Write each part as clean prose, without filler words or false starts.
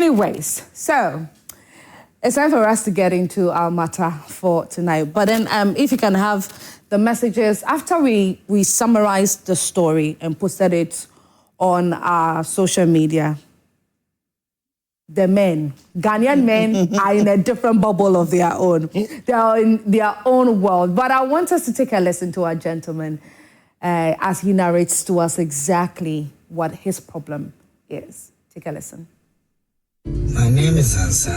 Anyways, so it's time for us to get into our matter for tonight. But then if you can have the messages after we summarized the story and posted it on our social media. The men, Ghanaian men, are in a different bubble of their own. They are in their own world. But I want us to take a listen to our gentleman as he narrates to us exactly what his problem is. Take a listen. My name is Ansa.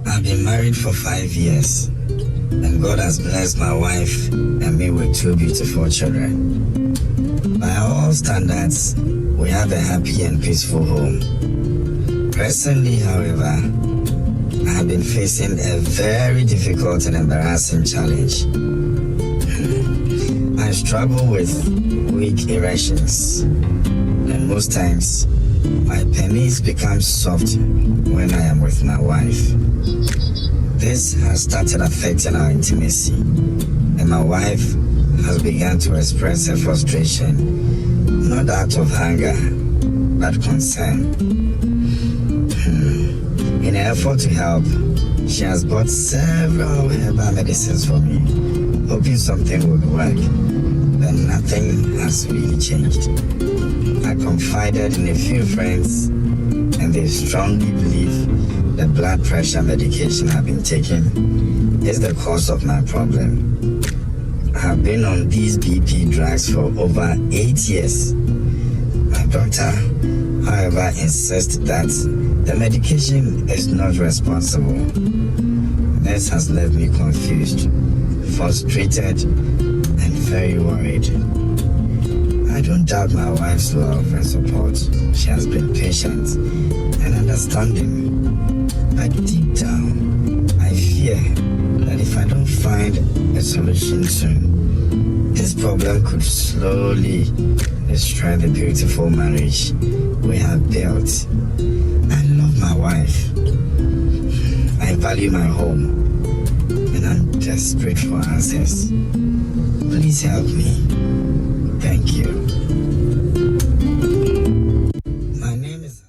I've been married for 5 years, and God has blessed my wife and me with 2 beautiful children. By all standards, we have a happy and peaceful home. Presently, however, I have been facing a very difficult and embarrassing challenge. I struggle with weak erections, and most times, my penis becomes soft when I am with my wife. This has started affecting our intimacy, and my wife has begun to express her frustration, not out of anger, but concern. In an effort to help, she has bought several herbal medicines for me, hoping something would work, but nothing has really changed. I confided in a few friends, and they strongly believe the blood pressure medication I've been taking is the cause of my problem. I have been on these BP drugs for over 8 years. My doctor, however, insists that the medication is not responsible. This has left me confused, frustrated, and very worried. I don't doubt my wife's love and support. She has been patient and understanding. But deep down, I fear that if I don't find a solution soon, this problem could slowly destroy the beautiful marriage we have built. I love my wife. I value my home. And I'm desperate for answers. Please help me. Thank you. My name is...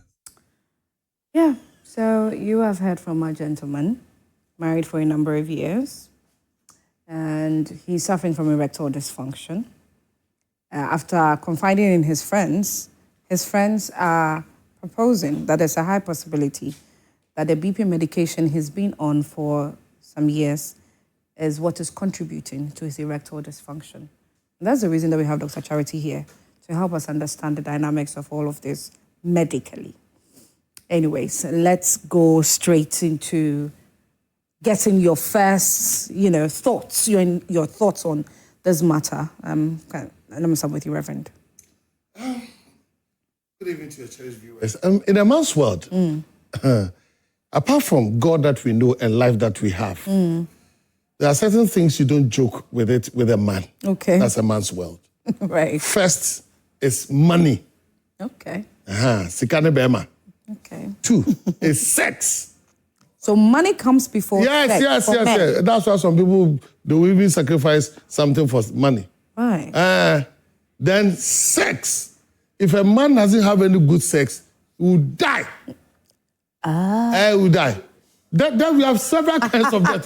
Yeah, so you have heard from our gentleman, married for a number of years, and he's suffering from erectile dysfunction. After confiding in his friends are proposing that there's a high possibility that the BP medication he's been on for some years is what is contributing to his erectile dysfunction. And that's the reason that we have Dr. Charity here, to help us understand the dynamics of all of this medically. Anyways, let's go straight into getting your first, thoughts, your thoughts on this matter. Let me start with you, Reverend. Good evening to your cherished viewers. In a man's world, apart from God that we know and life that we have, there are certain things you don't joke with it with a man. Okay. That's a man's world. Right. First is money. Okay. Sikane bema. Okay. 2 is sex. So money comes before sex. Yes. That's why some people, they will even sacrifice something for money. Right. Then sex. If a man doesn't have any good sex, he will die. He will die. Then we have several kinds of death.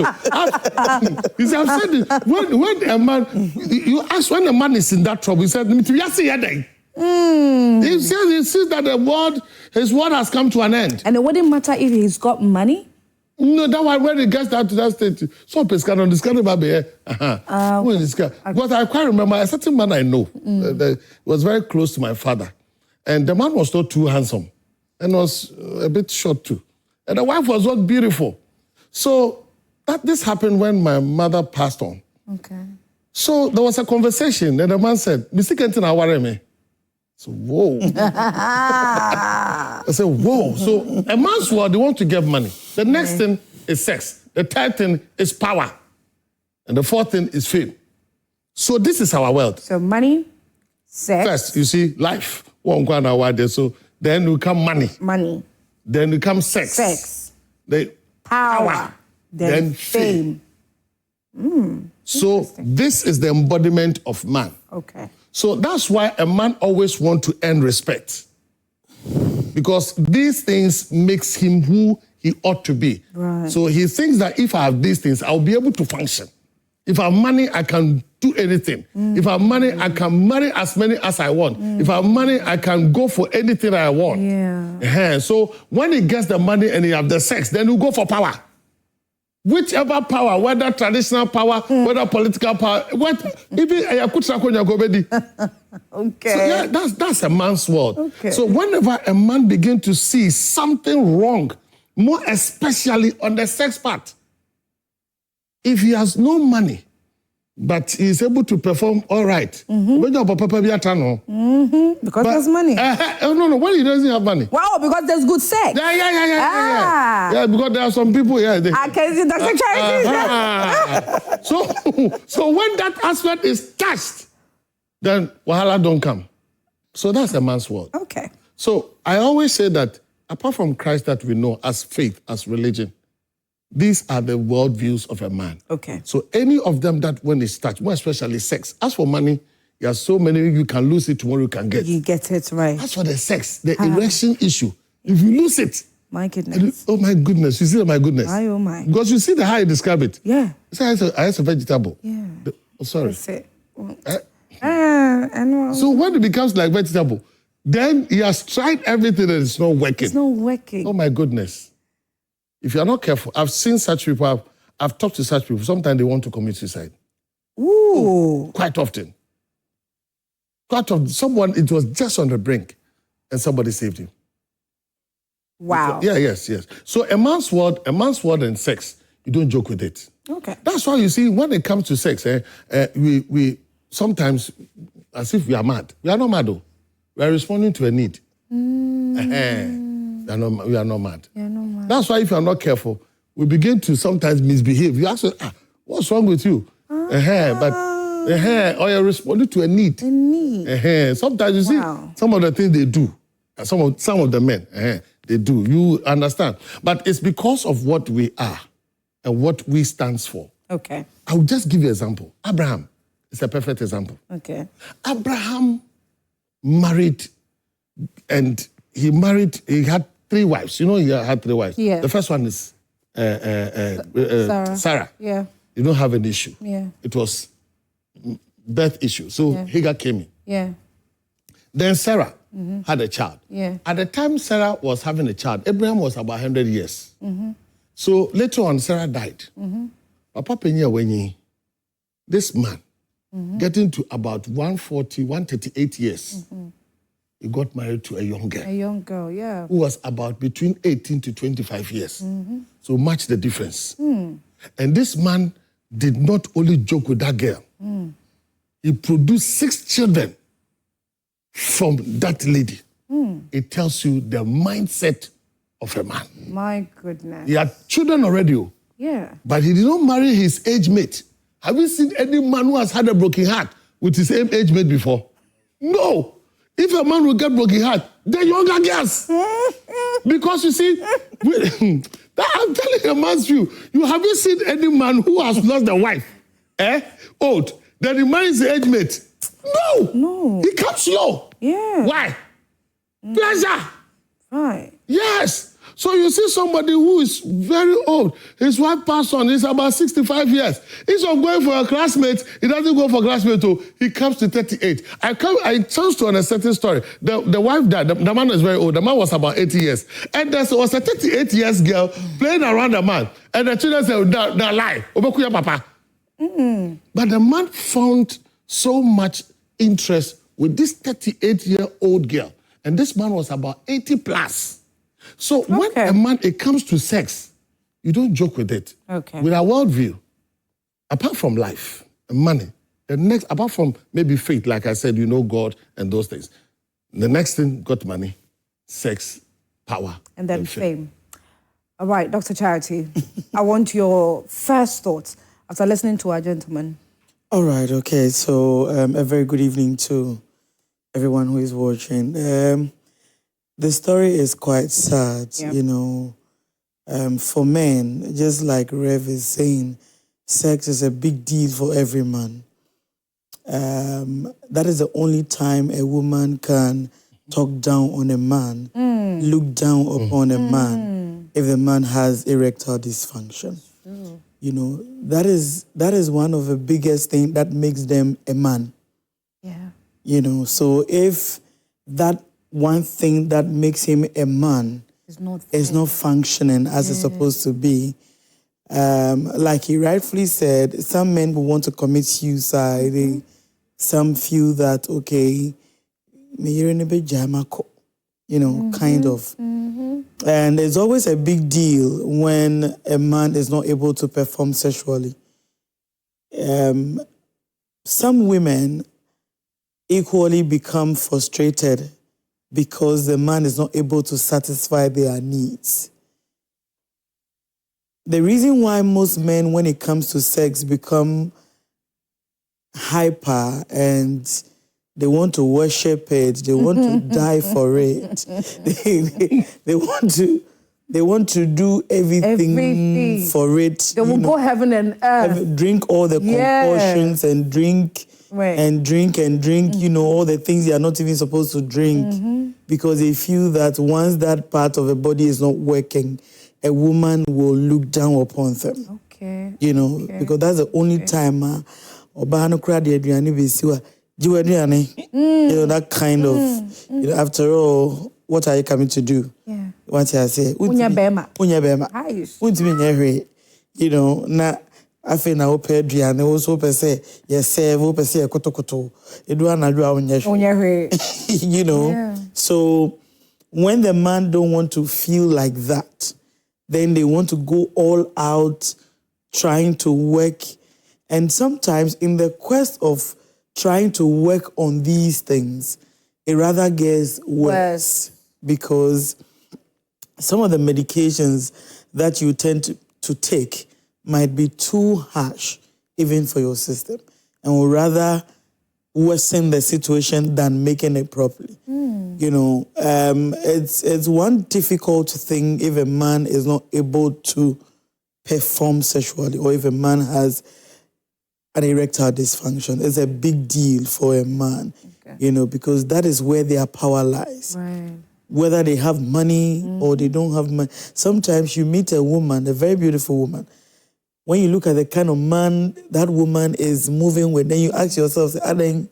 You see, I've said it. When a man, you ask when a man is in that trouble, he said, he says he sees that his word has come to an end. And it wouldn't matter if he's got money? No, that one when he gets down to that state, so pescado, this kind of baby. But I quite remember a certain man I know that was very close to my father. And the man was not too handsome and was a bit short too. And the wife was not beautiful. So this happened when my mother passed on. Okay. So there was a conversation and the man said, Mr. Kenton, I worry me. So, whoa. I said, whoa. So a man's world, they want to get money. The next thing is sex. The third thing is power. And the fourth thing is fame. So this is our world. So money, sex. First, you see, life. So then will come money. Money. Then will come sex. Sex. Then power. Then fame. So this is the embodiment of man. Okay. So that's why a man always wants to earn respect. because these things makes him who he ought to be. Right. So he thinks that if I have these things, I'll be able to function. If I have money, I can do anything. If I have money, I can marry as many as I want. If I have money, I can go for anything I want. Yeah. So when he gets the money and he have the sex, then he'll go for power. Whichever power, whether traditional power, whether political power, even Okay. So yeah, that's a man's world. Okay. So whenever a man begins to see something wrong, more especially on the sex part, if he has no money, but he is able to perform all right, Because there's money. no, when he doesn't have money. Wow, because there's good sex. Yeah, because there are some people here. I can see Dr. Charity. So when that aspect is touched, then wahala don't come. So that's a man's world. Okay. So I always say that apart from Christ that we know as faith, as religion, these are the worldviews of a man. Okay. So any of them that when it's touched, more especially sex. As for money, there are so many, you can lose it, tomorrow you can get. You get it, right. As for the sex, the erection issue, if you lose it, my goodness. oh my goodness, you see my goodness. Oh my. Because you see the how I describe it. Yeah. It's as a vegetable. Yeah. Sorry. That's it. I know. So when it becomes like vegetable, then he has tried everything and it's not working. It's not working. Oh my goodness. If you are not careful, I've seen such people, I've talked to such people, sometimes they want to commit suicide. Ooh. Quite often. Someone, it was just on the brink and somebody saved him. Wow. Yes. So a man's word and sex, you don't joke with it. Okay. That's why you see, when it comes to sex, we sometimes, as if we are mad. We are not mad though. We are responding to a need. We are not mad. That's why if you are not careful, we begin to sometimes misbehave. You ask, what's wrong with you? Or you're responding to a need. A need. Sometimes you see some of the things they do. Some of the men, they do. You understand? But it's because of what we are and what we stand for. Okay. I'll just give you an example. Abraham is a perfect example. Okay. Abraham married, and he had 3 wives. You know, he had 3 wives. Yeah. The first one is Sarah. Yeah. You don't have an issue. Yeah. It was birth issue. So Hagar came in. Yeah. Then Sarah had a child. Yeah. At the time Sarah was having a child, Abraham was about 100 years. So later on, Sarah died. Papa Penya Wenyi, this man, getting to about 140, 138 years, he got married to a young girl. A young girl, yeah. Who was about between 18 to 25 years. So much the difference. And this man did not only joke with that girl. He produced 6 children from that lady. It tells you the mindset of a man. My goodness. He had children already. Yeah. But he did not marry his age mate. Have you seen any man who has had a broken heart with his same age mate before? No. If a man will get broken heart, the younger girls. Because you see, I'm telling you a man's view. You haven't seen any man who has lost a wife, old, then he marries the age mate. No. He comes slow. Yeah. Why? Pleasure. Right. Yes. So you see somebody who is very old, his wife passed on, he's about 65 years. Instead of going for a classmate, he doesn't go for classmate too. He comes to 38. I chose to a certain story. The wife died. The man is very old. The man was about 80 years. And there was a 38 years girl playing around the man. And the children said, they're lie. Obeku papa. But the man found so much interest with this 38-year-old girl. And this man was about 80 plus. So when a man, it comes to sex, you don't joke with it. Okay. With our worldview, apart from life and money, the next, apart from maybe faith, like I said, you know God and those things. The next thing, got money, sex, power. And then fame. All right, Dr. Charity, I want your first thoughts after listening to our gentleman. All right, okay. So a very good evening to everyone who is watching. The story is quite sad, you know. For men, just like Rev is saying, sex is a big deal for every man. That is the only time a woman can talk down on a man, look down upon a man if the man has erectile dysfunction. You know, that is one of the biggest things that makes them a man. Yeah. You know, so if that one thing that makes him a man is not functioning as it's supposed to be, like he rightfully said, some men will want to commit suicide. Some feel that, okay, you know, kind of. And it's always a big deal when a man is not able to perform sexually. Some women equally become frustrated because the man is not able to satisfy their needs. The reason why most men, when it comes to sex, become hyper and they want to worship it, they want to die for it, they want to do everything for it. They will go heaven and earth. Drink all the concoctions and drink and drink, you know, all the things they are not even supposed to drink because they feel that once that part of the body is not working, a woman will look down upon them. Okay. You know, because that's the only time you know, that kind of, you know, after all, what are you coming to do? Yeah. What I say? Unya bema. You know, na I feel na ope duane also pe say yes serve ope say kotokoto. Edu anadwa unya you know. Yeah. So when the man don't want to feel like that, then they want to go all out trying to work. And sometimes in the quest of trying to work on these things, it rather gets worse because some of the medications that you tend to take might be too harsh even for your system and will rather worsen the situation than making it properly. You know, it's one difficult thing if a man is not able to perform sexually or if a man has an erectile dysfunction. It's a big deal for a man, you know, because that is where their power lies. Right. Whether they have money or they don't have money. Sometimes you meet a woman, a very beautiful woman. When you look at the kind of man that woman is moving with, then you ask yourself, right.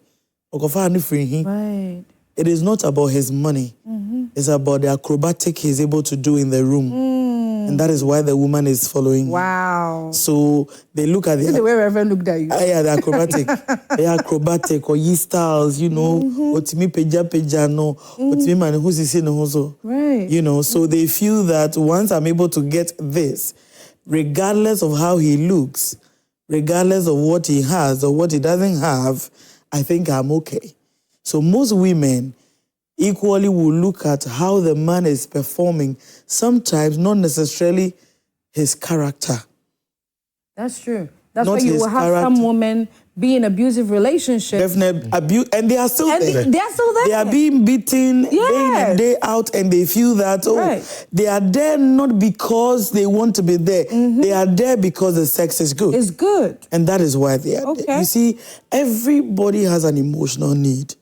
It is not about his money. It's about the acrobatic he's able to do in the room. And that is why the woman is following. Wow. So they look at the way Reverend looked at you. Yeah, the acrobatic. Acrobatic or styles, you know. Otimi peja no. Otimi man who's is no hozo. Right. You know, so they feel that once I'm able to get this, regardless of how he looks, regardless of what he has or what he doesn't have, I think I'm okay. So most women equally will look at how the man is performing, sometimes not necessarily his character. That's true. That's why you will have some women be in abusive relationships. Definitely abuse, and they are still there. They are still there. They are being beaten day in, day out, and they feel that, they are there not because they want to be there. They are there because the sex is good. It's good. And that is why they are there. You see, everybody has an emotional need,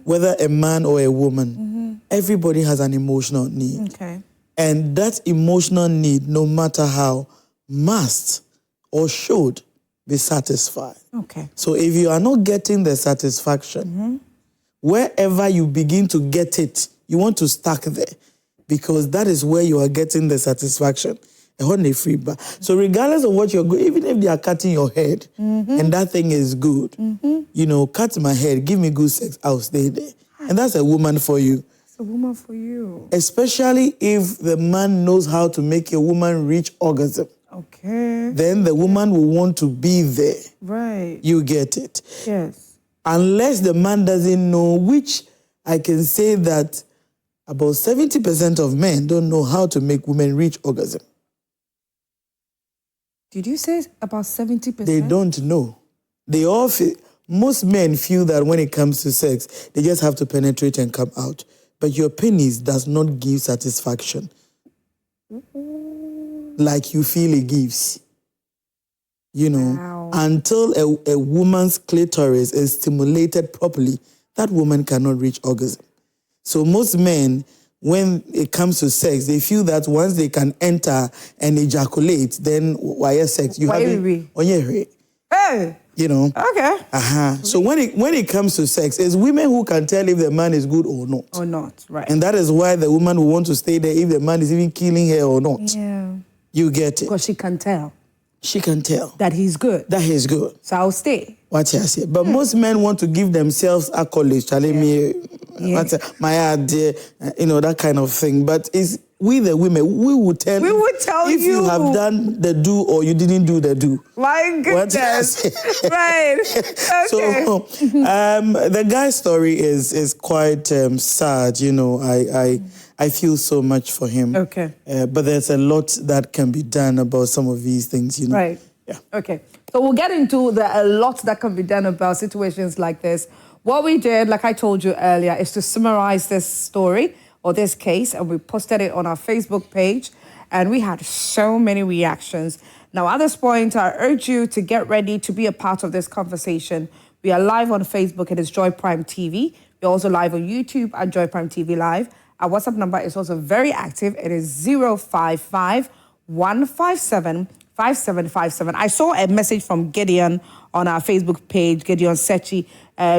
whether a man or a woman. Everybody has an emotional need. Okay. And that emotional need, no matter how, must or should be satisfied. Okay. So if you are not getting the satisfaction, wherever you begin to get it, you want to stack there because that is where you are getting the satisfaction. So regardless of what you're doing, even if they are cutting your head and that thing is good, you know, cut my head, give me good sex, I'll stay there. And that's a woman for you. It's a woman for you. Especially if the man knows how to make a woman reach orgasm. Okay. Then the woman will want to be there. Right. You get it. Yes. Unless the man doesn't know, which I can say that about 70% of men don't know how to make women reach orgasm. Did you say about 70%? They don't know. They all feel, most men feel that when it comes to sex, they just have to penetrate and come out. But your penis does not give satisfaction like you feel it gives. You know, until a woman's clitoris is stimulated properly, that woman cannot reach orgasm. So most men, when it comes to sex, they feel that once they can enter and ejaculate, then why sex? You have it on your head. Hey. You know. Okay. So when it comes to sex, it's women who can tell if the man is good or not. Or not, right. And that is why the woman will want to stay there if the man is even killing her or not. Yeah. You get it. Because she can tell. She can tell. That he's good. That he's good. So I'll stay. What I say. But most men want to give themselves accolades, telling me, my idea, that kind of thing. But it's we the women, we will tell if you have done the do or you didn't do the do. My goodness. Right. Okay. So the guy's story is quite sad. I feel so much for him. Okay. But there's a lot that can be done about some of these things, Right. Yeah. Okay. So we'll get into a lot that can be done about situations like this. What we did, like I told you earlier, is to summarize this story or this case, and we posted it on our Facebook page, and we had so many reactions. Now, at this point, I urge you to get ready to be a part of this conversation. We are live on Facebook. It is Joy Prime TV. We're also live on YouTube at Joy Prime TV Live. Our WhatsApp number is also very active. It is 055 157 5757. I saw a message from Gideon on our Facebook page, Gideon Sechi.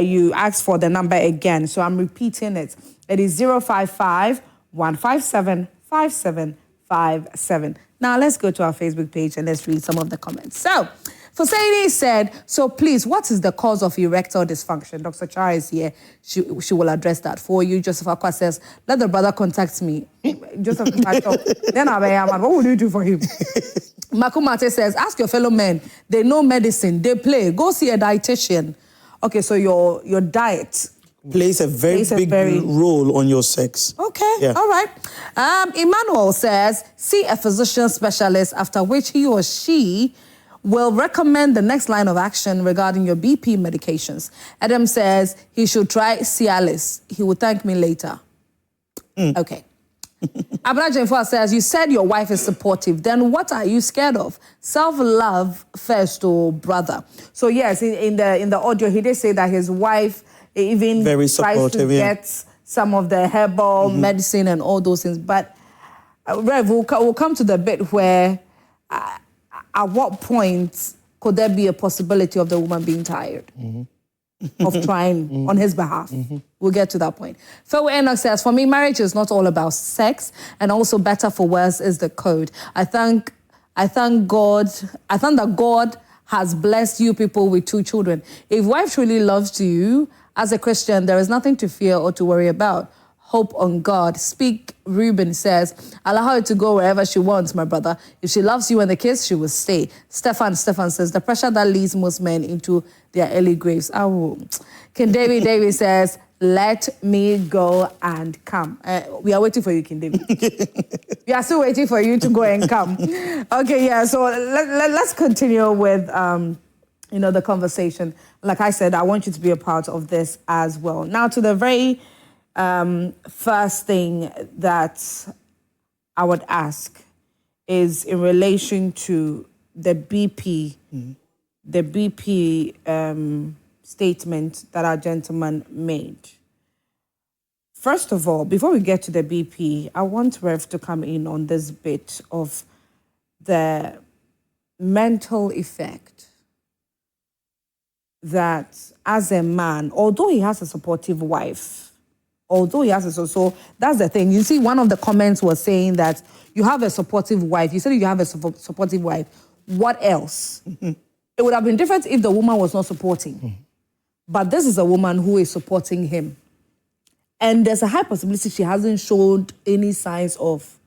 You asked for the number again, so I'm repeating it. It is 055 157 5757. Now let's go to our Facebook page and let's read some of the comments. So, Fosaini said, so please, what is the cause of erectile dysfunction? Dr. Chara is here. She will address that for you. Joseph Akwa says, let the brother contact me. Joseph, then what would you do for him? Makumate says, ask your fellow men. They know medicine. They play. Go see a dietitian. Okay, so your diet plays a very big role on your sex. Okay, yeah. All right. Emmanuel says, see a physician specialist, after which he or she will recommend the next line of action regarding your BP medications. Adam says he should try Cialis. He will thank me later. Okay. Abra Jennifer says, you said your wife is supportive. Then what are you scared of? Self-love first, oh brother. So yes, in the audio, he did say that his wife even very tries to get some of the herbal medicine and all those things. But Rev, we'll come to the bit where at what point could there be a possibility of the woman being tired of trying on his behalf? We'll get to that point. Phil Enoch says, for me, marriage is not all about sex, and also better for worse is the code. I thank God that God has blessed you people with 2 children. If wife truly loves you, as a Christian, there is nothing to fear or to worry about. Hope on God. Speak, Ruben says, allow her to go wherever she wants, my brother. If she loves you and the kids, she will stay. Stefan says, the pressure that leads most men into their early graves. King David says, let me go and come. We are waiting for you, King David. We are still waiting for you to go and come. Okay, yeah, so let's continue with the conversation. Like I said, I want you to be a part of this as well. Now, to the very first thing that I would ask is in relation to the BP, statement that our gentleman made. First of all, before we get to the BP, I want Rev to come in on this bit of the mental effect that as a man, although he has a supportive wife, so that's the thing. You see, one of the comments was saying that you have a supportive wife. You said you have a supportive wife. What else? It would have been different if the woman was not supporting. But this is a woman who is supporting him. And there's a high possibility she hasn't showed any signs of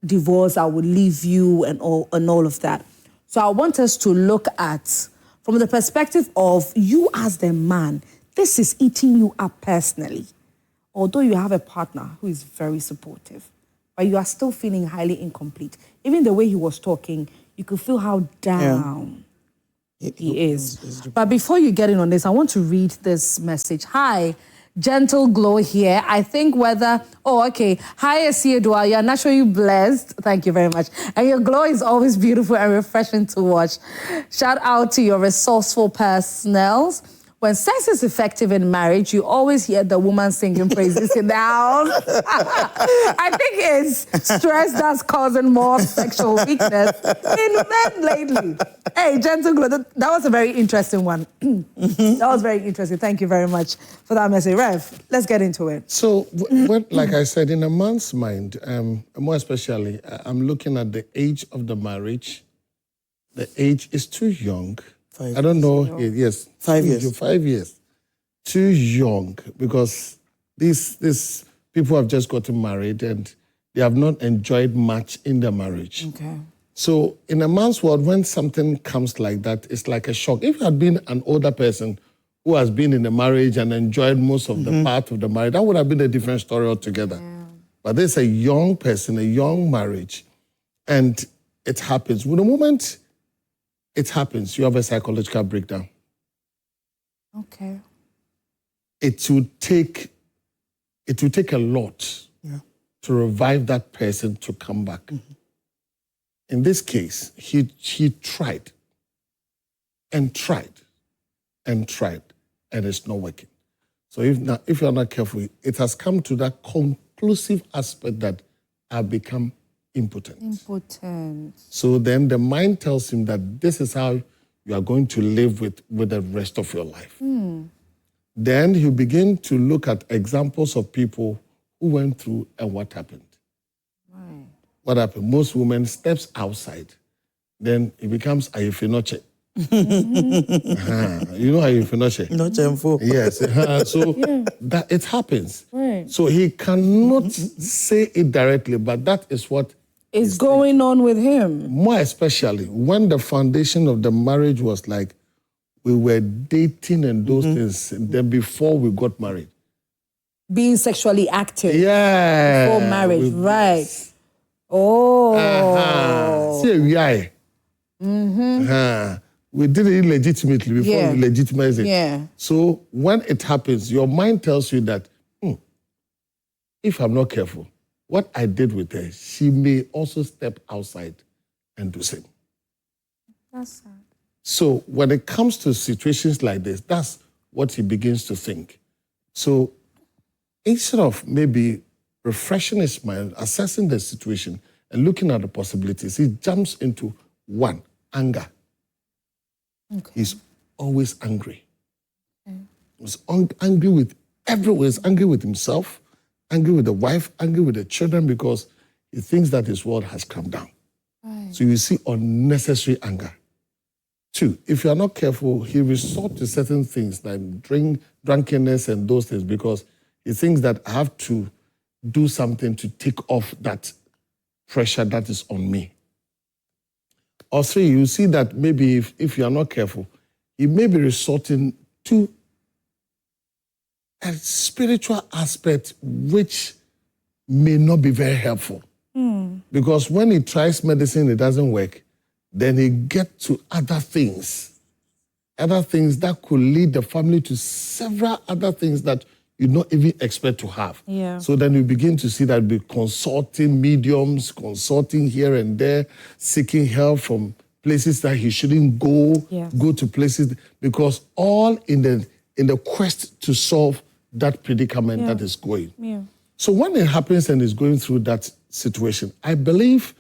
divorce, I would leave you and all of that. So I want us to look at, from the perspective of you as the man, this is eating you up personally. Although you have a partner who is very supportive, but you are still feeling highly incomplete. Even the way he was talking, you could feel how down he is. But before you get in on this, I want to read this message. Hi, Gentle Glow here. I think whether... Oh, okay. Hi, Esiedua. You're naturally blessed. Thank you very much. And your glow is always beautiful and refreshing to watch. Shout out to your resourceful personnel. when sex is effective in marriage, you always hear the woman singing praises in the house. I think it's stress that's causing more sexual weakness in men lately. Hey, Gentle Glow, that was a very interesting one. That was very interesting. Thank you very much for that message. Rev, let's get into it. So, like I said, in a man's mind, more especially, I'm looking at the age of the marriage. The age is too young. 5 I don't know. Yes. 5 years. 5 years. Too young, because these people have just gotten married and they have not enjoyed much in their marriage. Okay. So in a man's world, when something comes like that, it's like a shock. If you had been an older person who has been in a marriage and enjoyed most of the part of the marriage, that would have been a different story altogether. Yeah. But there's a young person, a young marriage, and it happens. With the moment it happens, you have a psychological breakdown. Okay. It will take a lot to revive that person to come back. In this case, he tried and tried and tried, and it's not working. So if you're not careful, it has come to that conclusive aspect that I've become impotent. So then the mind tells him that this is how you are going to live with the rest of your life. Then you begin to look at examples of people who went through and what happened. Right. What happened? Most women steps outside, then it becomes ayefinoche. You know ayefinoche? No, yes. So that it happens. Right. So he cannot say it directly, but that is what is going on with him. More especially when the foundation of the marriage was like we were dating and those things, then before we got married. Being sexually active. Yeah. Before marriage, right. Oh. See, we did it illegitimately before we legitimize it. Yeah. So when it happens, your mind tells you that, if I'm not careful, what I did with her, she may also step outside and do the same. That's sad. So when it comes to situations like this, that's what he begins to think. So instead of maybe refreshing his mind, assessing the situation, and looking at the possibilities, he jumps into one, anger. Okay. He's always angry. Okay. He's angry with everyone. He's angry with himself, angry with the wife, angry with the children, because he thinks that his world has come down. Right. So you see unnecessary anger. 2, if you are not careful, he resorts to certain things like drunkenness and those things, because he thinks that I have to do something to take off that pressure that is on me. Or 3, you see that maybe if you are not careful, he may be resorting to a spiritual aspect which may not be very helpful. Because when he tries medicine, it doesn't work. Then he gets to other things that could lead the family to several other things that you don't even expect to have. Yeah. So then you begin to see that be consulting mediums, consulting here and there, seeking help from places that he shouldn't go, go to places, because all in the quest to solve that predicament that is going. Yeah. So when it happens and is going through that situation, I believe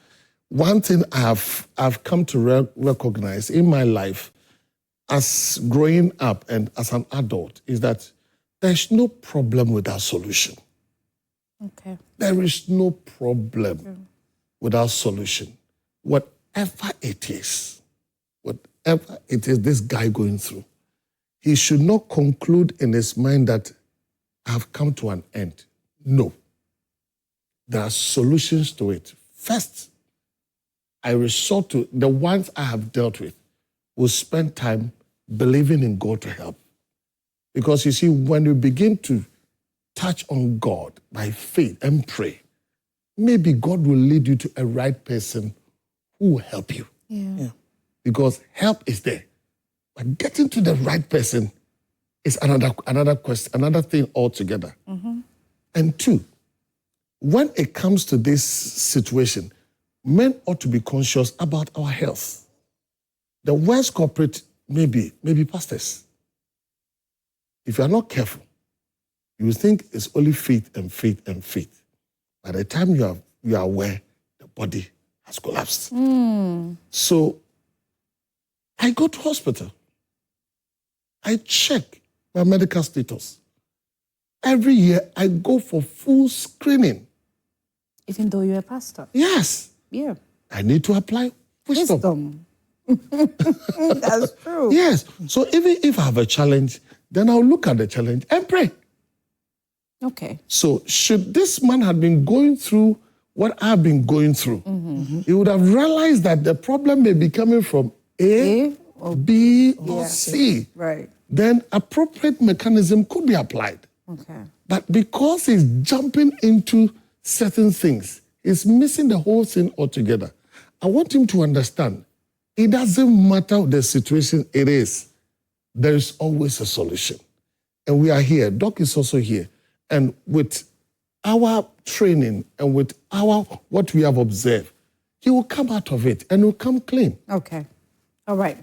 one thing I've come to recognize in my life as growing up and as an adult is that there's no problem without solution. Okay. There is no problem without solution. Whatever it is this guy going through, he should not conclude in his mind that I've come to an end. No. There are solutions to it. First, I resort to the ones I have dealt with, will spend time believing in God to help. Because you see, when you begin to touch on God by faith and pray, maybe God will lead you to a right person who will help you. Yeah. Because help is there. But getting to the right person is another question, another thing altogether. And 2, when it comes to this situation, men ought to be conscious about our health. The worst culprit may be pastors. if you are not careful, you will think it's only faith and faith and faith. By the time you are aware, the body has collapsed. So I go to hospital. I check my medical status. Every year, I go for full screening. Even though you're a pastor? Yes. Yeah. I need to apply wisdom. That's true. Yes. So even if I have a challenge, then I'll look at the challenge and pray. Okay. So should this man have been going through what I've been going through, he would have realized that the problem may be coming from A or B or C. Right. Then appropriate mechanism could be applied. Okay. But because he's jumping into certain things, he's missing the whole thing altogether. I want him to understand, it doesn't matter the situation it is, there is always a solution. And we are here, Doc is also here. And with our training and with what we have observed, he will come out of it and will come clean. Okay. All right.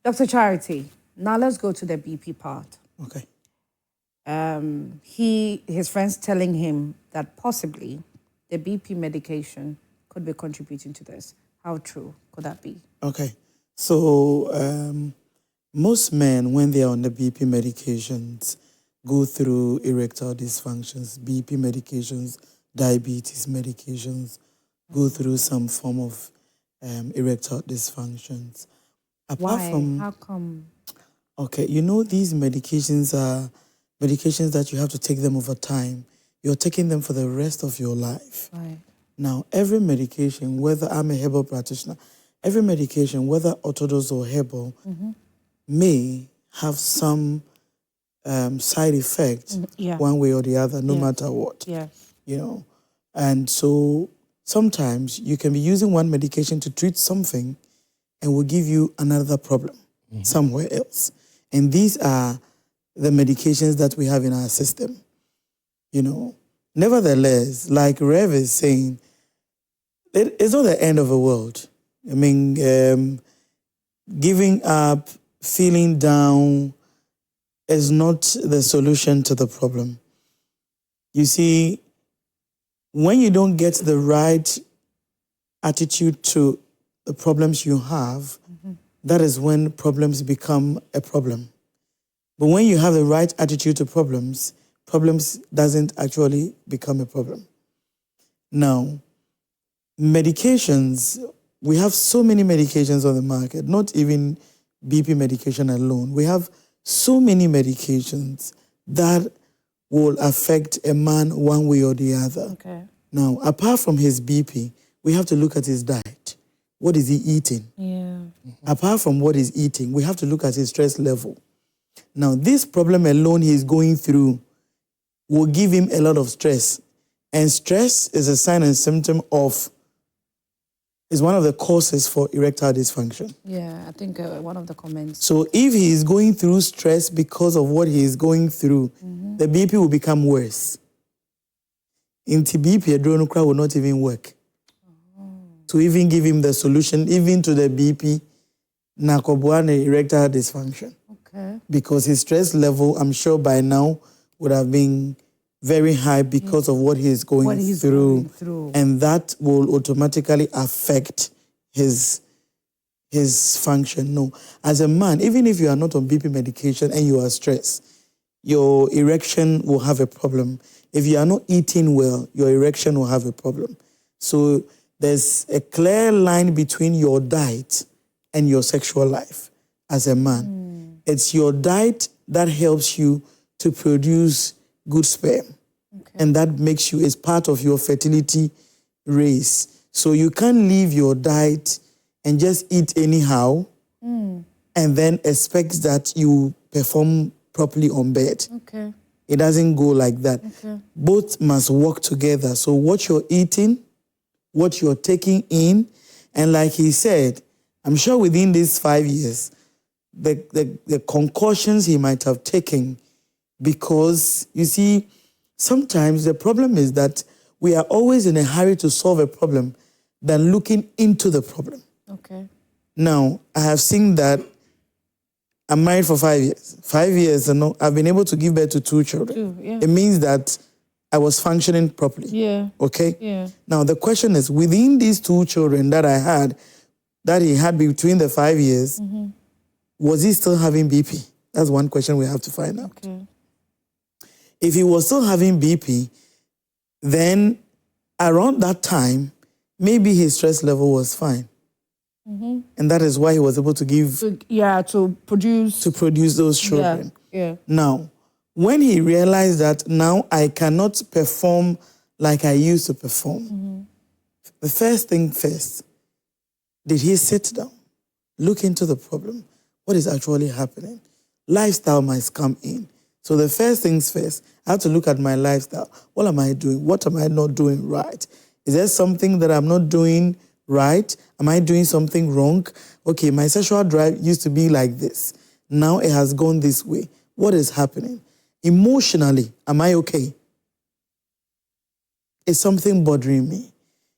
Dr. Charity, now let's go to the BP part. Okay. His friends telling him that possibly the BP medication could be contributing to this. How true could that be? Okay. So most men, when they are on the BP medications, go through erectile dysfunctions, BP medications, diabetes medications, go through some form of erectile dysfunctions. Apart Why? from, How come? okay, you know these medications are medications that you have to take them over time. You're taking them for the rest of your life. Right. Now, every medication, whether I'm a herbal practitioner, every medication, whether orthodox or herbal, may have some side effect one way or the other, no matter what. Yeah. You know, and so sometimes you can be using one medication to treat something and will give you another problem somewhere else. And these are the medications that we have in our system. You know, nevertheless, like Rev is saying, it's not the end of the world. I mean, giving up, feeling down is not the solution to the problem. You see, when you don't get the right attitude to the problems you have, that is when problems become a problem. But when you have the right attitude to problems, problems doesn't actually become a problem. Now, medications, we have so many medications on the market, not even BP medication alone. We have so many medications that will affect a man one way or the other. Okay. Now, apart from his BP, we have to look at his diet. What is he eating? Yeah. Apart from what he's eating, we have to look at his stress level. Now, this problem alone he's going through will give him a lot of stress. And stress is a sign and symptom of, is one of the causes for erectile dysfunction. Yeah, I think one of the comments. So if he is going through stress because of what he is going through, the BP will become worse. Into BP, a drone will not even work. To even give him the solution, even to the BP, nakobuane erectile dysfunction. Okay. Because his stress level, I'm sure by now, would have been very high because of what he is going through. And that will automatically affect his function. No, as a man, even if you are not on BP medication and you are stressed, your erection will have a problem. If you are not eating well, your erection will have a problem. So there's a clear line between your diet and your sexual life as a man. It's your diet that helps you to produce good sperm. Okay. And that makes you, is part of your fertility race. So you can't leave your diet and just eat anyhow and then expect that you perform properly on bed. Okay. It doesn't go like that. Okay. Both must work together. So what you're eating, what you're taking in, and like he said, I'm sure within these 5 years, the concussions he might have taken, because you see, sometimes the problem is that we are always in a hurry to solve a problem than looking into the problem. Okay. Now, I have seen that I'm married for 5 years. 5 years, I've been able to give birth to 2 children. Yeah. It means that I was functioning properly. Yeah. Okay? Yeah. Now, the question is, within these 2 children that I had, that he had between the 5 years, was he still having BP? That's one question we have to find out. Okay. If he was still having BP, then around that time, maybe his stress level was fine. And that is why he was able to give... To produce... To produce those children. Yeah. Now, when he realized that now I cannot perform like I used to perform, the first thing first, did he sit down, look into the problem? What is actually happening? Lifestyle must come in. So the first things first, I have to look at my lifestyle. What am I doing? What am I not doing right? Is there something that I'm not doing right? Am I doing something wrong? Okay, my sexual drive used to be like this. Now it has gone this way. What is happening? Emotionally, am I okay? Is something bothering me?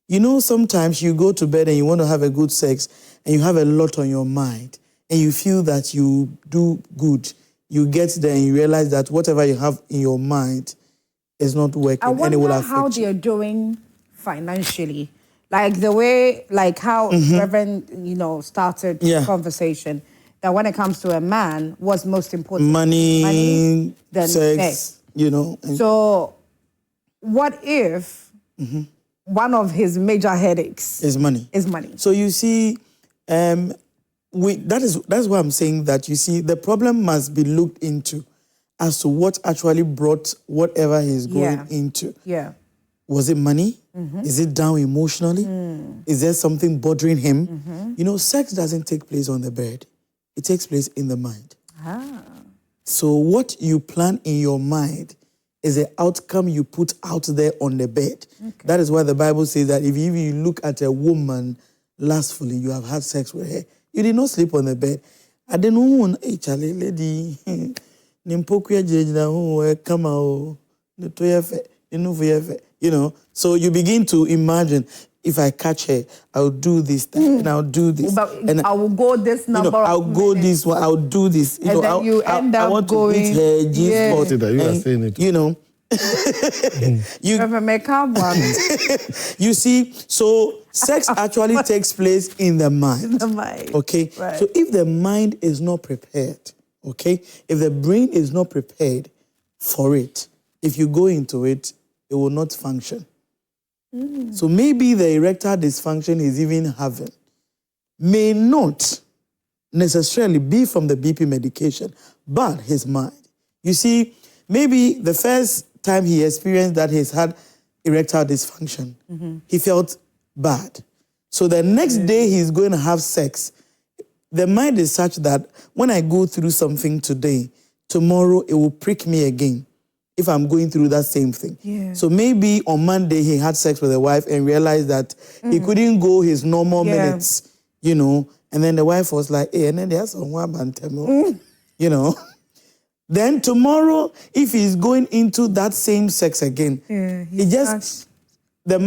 You know, sometimes you go to bed and you want to have a good sex and you have a lot on your mind and you feel that you do good. You get there and you realize that whatever you have in your mind is not working. I and it will wonder affect how you. they're doing financially. Like the way, like how Reverend, started the conversation. That when it comes to a man, what's most important? Money, then sex, So what if one of his major headaches is money? So you see, that's why I'm saying that, you see, the problem must be looked into as to what actually brought whatever he's going into. Yeah. Was it money? Is it down emotionally? Is there something bothering him? Sex doesn't take place on the bed. It takes place in the mind. So what you plan in your mind is the outcome you put out there on the bed. Okay. That is why the Bible says that if you look at a woman lustfully, you have had sex with her. You did not sleep on the bed. I didn't know, hey, Charlie, lady, so you begin to imagine, if I catch her, I'll do this, and I'll do this. And I will go this number. I'll go this one, I'll do this. And then you end up I want going, to eat her G-spot. You are saying it. You see, so sex actually takes place in the mind. In the mind. Okay? Right. So if the mind is not prepared, okay? If the brain is not prepared for it, if you go into it, it will not function. So maybe the erectile dysfunction he's even having may not necessarily be from the BP medication, but his mind. You see, maybe the first time he experienced that he's had erectile dysfunction, he felt bad. So the next day he's going to have sex. The mind is such that when I go through something today, tomorrow it will prick me again if I'm going through that same thing. Yeah. So maybe on Monday he had sex with a wife and realized that he couldn't go his normal minutes, and then the wife was like, hey, and then there's someone bantemo, Then tomorrow, if he's going into that same sex again, the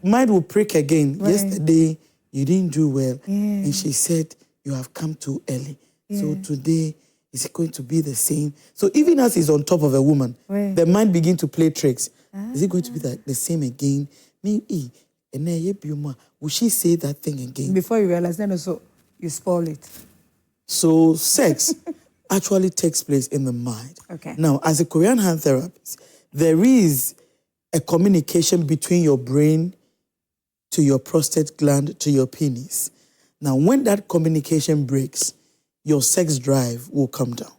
mind will prick again. Right. Yesterday, you didn't do well. Yeah. And she said, you have come too early. Yeah. So today, is it going to be the same? So even as he's on top of a woman, the mind begin to play tricks. Is it going to be the same again? Will she say that thing again? Before you realize, then also you spoil it. So sex actually takes place in the mind. Okay. Now, as a Korean hand therapist, there is a communication between your brain to your prostate gland to your penis. Now, when that communication breaks, your sex drive will come down.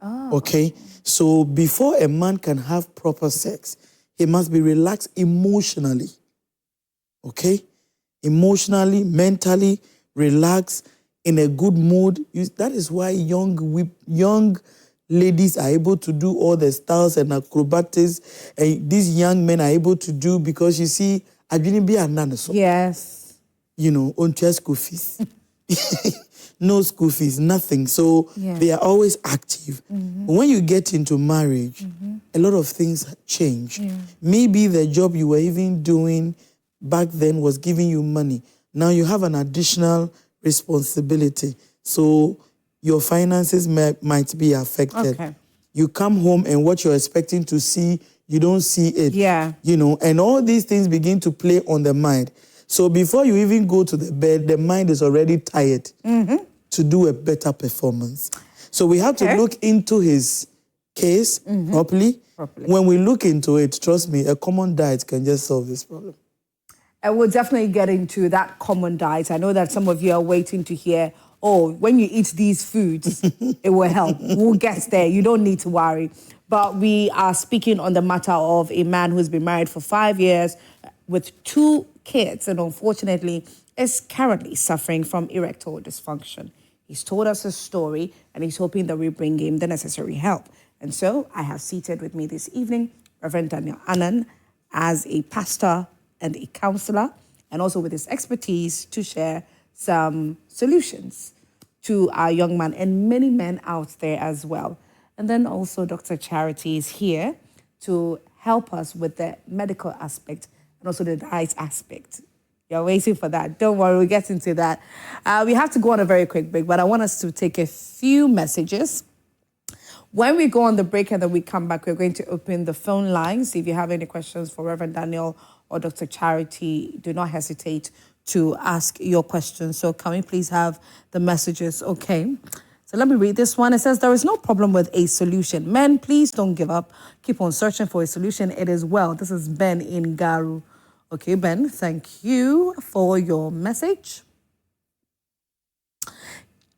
Oh. Okay? So before a man can have proper sex, he must be relaxed emotionally. Okay? Emotionally, mentally, relaxed, in a good mood. That is why young ladies are able to do all the styles and acrobatics, and these young men are able to do, because you see, yes. On school fees. No school fees, nothing. So they are always active. When you get into marriage, a lot of things change. Yeah. Maybe the job you were even doing back then was giving you money. Now you have an additional responsibility. So your finances might be affected. Okay. You come home and what you're expecting to see, you don't see it. Yeah. You know, and all these things begin to play on the mind. So before you even go to the bed, the mind is already tired to do a better performance. So we have to look into his case properly. When we look into it, trust me, a common diet can just solve this problem. And we'll definitely get into that common diet. I know that some of you are waiting to hear, oh, when you eat these foods, it will help. We'll get there. You don't need to worry. But we are speaking on the matter of a man who's been married for 5 years with 2 kids and unfortunately is currently suffering from erectile dysfunction. He's told us his story and he's hoping that we bring him the necessary help. And so I have seated with me this evening Reverend Daniel Annan as a pastor and a counselor, and also with his expertise to share some solutions to our young man and many men out there as well. And then also Dr. Charity is here to help us with the medical aspect and also the diet aspect. You're waiting for that. Don't worry, we'll get into that. We have to go on a very quick break, but I want us to take a few messages. When we go on the break and then we come back, we're going to open the phone lines. If you have any questions for Reverend Daniel or Dr. Charity, do not hesitate to ask your questions. So can we please have the messages? Okay. So let me read this one. It says, there is no problem with a solution. Men, please don't give up. Keep on searching for a solution. It is well. This is Ben in Garu. Okay, Ben, thank you for your message.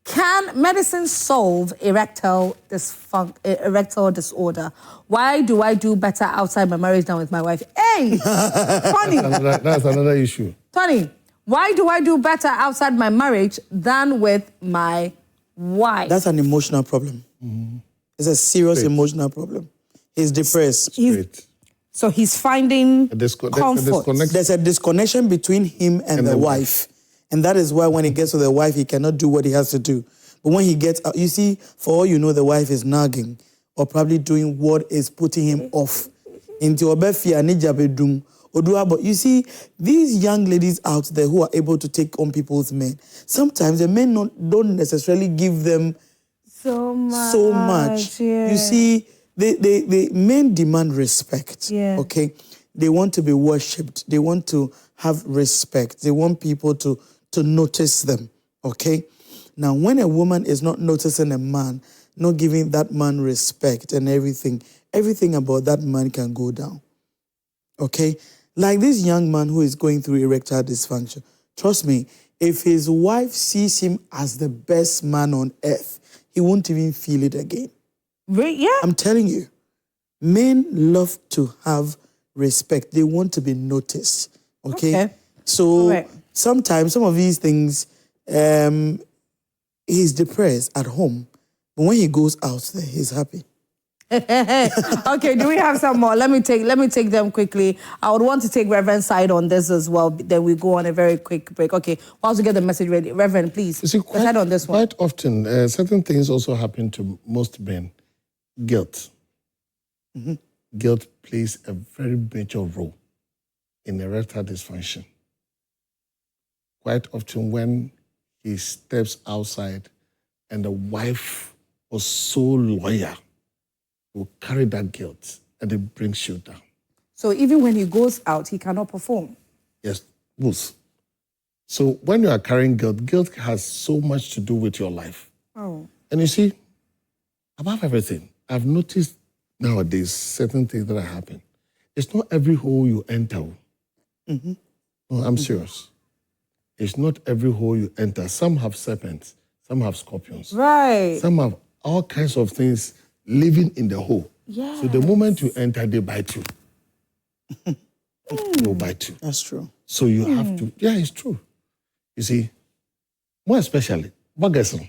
Can medicine solve erectile disorder? Why do I do better outside my marriage than with my wife? Hey, Tony. That's another issue. Tony, why do I do better outside my marriage than with my wife? That's an emotional problem. It's a serious emotional problem. He's depressed. So he's finding comfort. There's a disconnection between him and the wife. And that is why when he gets to the wife, he cannot do what he has to do. But when he gets out, you see, for all you know, the wife is nagging or probably doing what is putting him off. But you see, these young ladies out there who are able to take on people's men, sometimes the men don't necessarily give them so much. Yeah. You see, the men demand respect. Yeah. Okay? They want to be worshipped. They want to have respect. They want people to notice them. Okay? Now, when a woman is not noticing a man, not giving that man respect and everything about that man can go down. Okay? Like this young man who is going through erectile dysfunction. Trust me, if his wife sees him as the best man on earth, he won't even feel it again. Yeah. I'm telling you, men love to have respect. They want to be noticed. Okay? So sometimes some of these things, he's depressed at home. But when he goes out there, he's happy. Okay, do we have some more? Let me take them quickly. I would want to take Reverend's side on this as well. Then we go on a very quick break. Okay, whilst we get the message ready, Reverend, please. You see, head on this one. Quite often, certain things also happen to most men. Guilt. Guilt plays a very major role in erectile dysfunction. Quite often, when he steps outside and the wife was so loyal, will carry that guilt and it brings you down. So even when he goes out, he cannot perform? Yes, both. So when you are carrying guilt, guilt has so much to do with your life. Oh. And you see, above everything, I've noticed nowadays certain things that are happening. It's not every hole you enter. No, I'm serious. It's not every hole you enter. Some have serpents, some have scorpions. Right. Some have all kinds of things living in the hole. Yes. So the moment you enter, they bite you. They'll bite you. That's true. So you have to, yeah, it's true. You see, more especially, Bagason.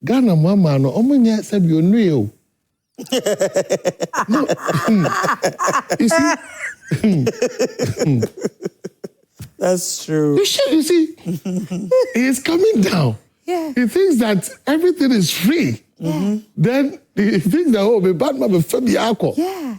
Ghana mama no omunya sabi onu No. You see? That's true. You see, he's coming down. Yeah. He thinks that everything is free. Then he thinks that, oh, bad man will the alcohol. Yeah.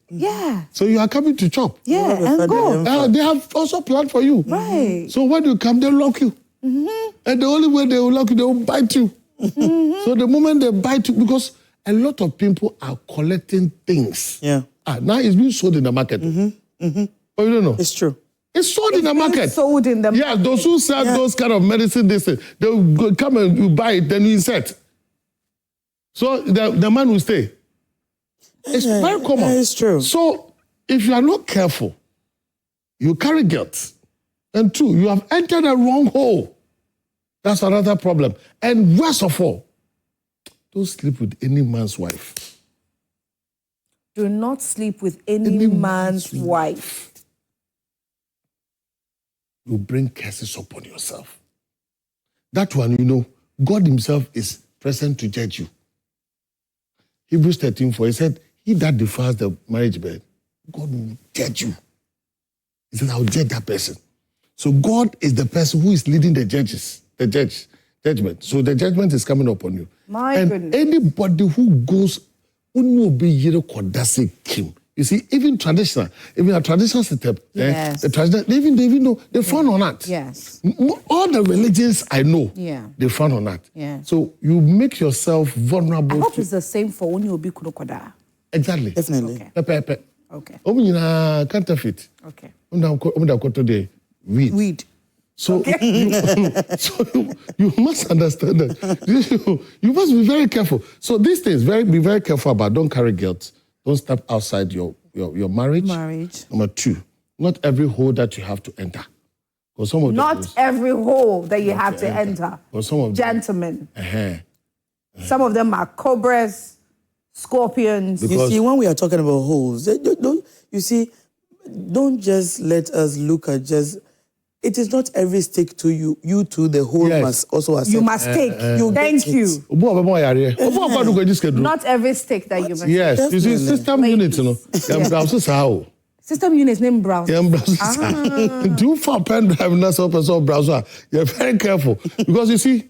Yeah. So you are coming to chop. Yeah, and go. They have also planned for you. Right. So when you come, they lock you. And the only way they will lock you, they will bite you. So the moment they bite you, because a lot of people are collecting things. Yeah. Now it's being sold in the market. Oh, you don't know? It's true. It's sold in the market. Sold in the Yeah, those who sell those kind of medicine, they'll go, come and you buy it, then you insert. So the man will stay. It's very common. It's true. So if you are not careful, you carry guilt. And two, you have entered a wrong hole. That's another problem. And worst of all, don't sleep with any man's wife. Do not sleep with any man's wife. You bring curses upon yourself. That one, you know, God himself is present to judge you. Hebrews 13:4, he said, he that defiles the marriage bed, God will judge you. He says, I'll judge that person. So God is the person who is leading the judgment. So the judgment is coming upon you. My goodness. Anybody who goes, you see, even a traditional system, Yes. the traditional, they even know, they frown on that. Yes. All the religions I know, they frown on that. Yeah. So you make yourself vulnerable. I hope it's the same for when you be kunokoda. Exactly. Definitely. Okay. Okay. Counterfeit. Okay. The weed. So, you must understand that. You must be very careful. So these things, be very careful about. Don't carry guilt. Don't step outside your marriage. Number two, not every hole that you have to enter. Not every hole that you have to enter. Some of Gentlemen. Some of them are cobras, scorpions. You see, when we are talking about holes, don't just let us look at just. It is not every stick to you. You too, the hole must also accept. You must take. Thank you. Not every stick that you must take. Yes, you see, system units, you know. System units named browser. Do you find pen drive and so browser? You're very careful. Because you see,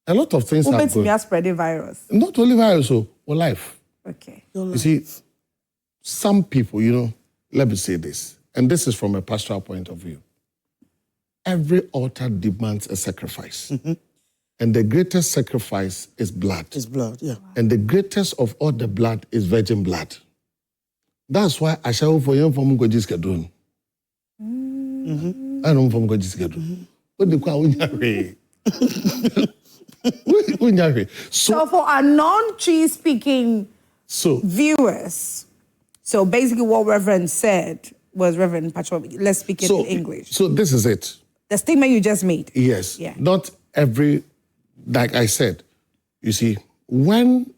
a lot of things are going. Spreading virus. Not only virus, or life. Okay. You see, some people, you know, let me say this, and this is from a pastoral point of view. Every altar demands a sacrifice. And the greatest sacrifice is blood. It's blood, yeah. And the greatest of all the blood is virgin blood. That's why I shall for you from Gojis Kadun. I know from Gojis Kadun. What do you So for our non-cheese speaking viewers, so basically what Reverend said was, Reverend Patrick, let's speak it in English. So this is it. The statement you just made. Yes. Yeah. Not every, like I said, you see, when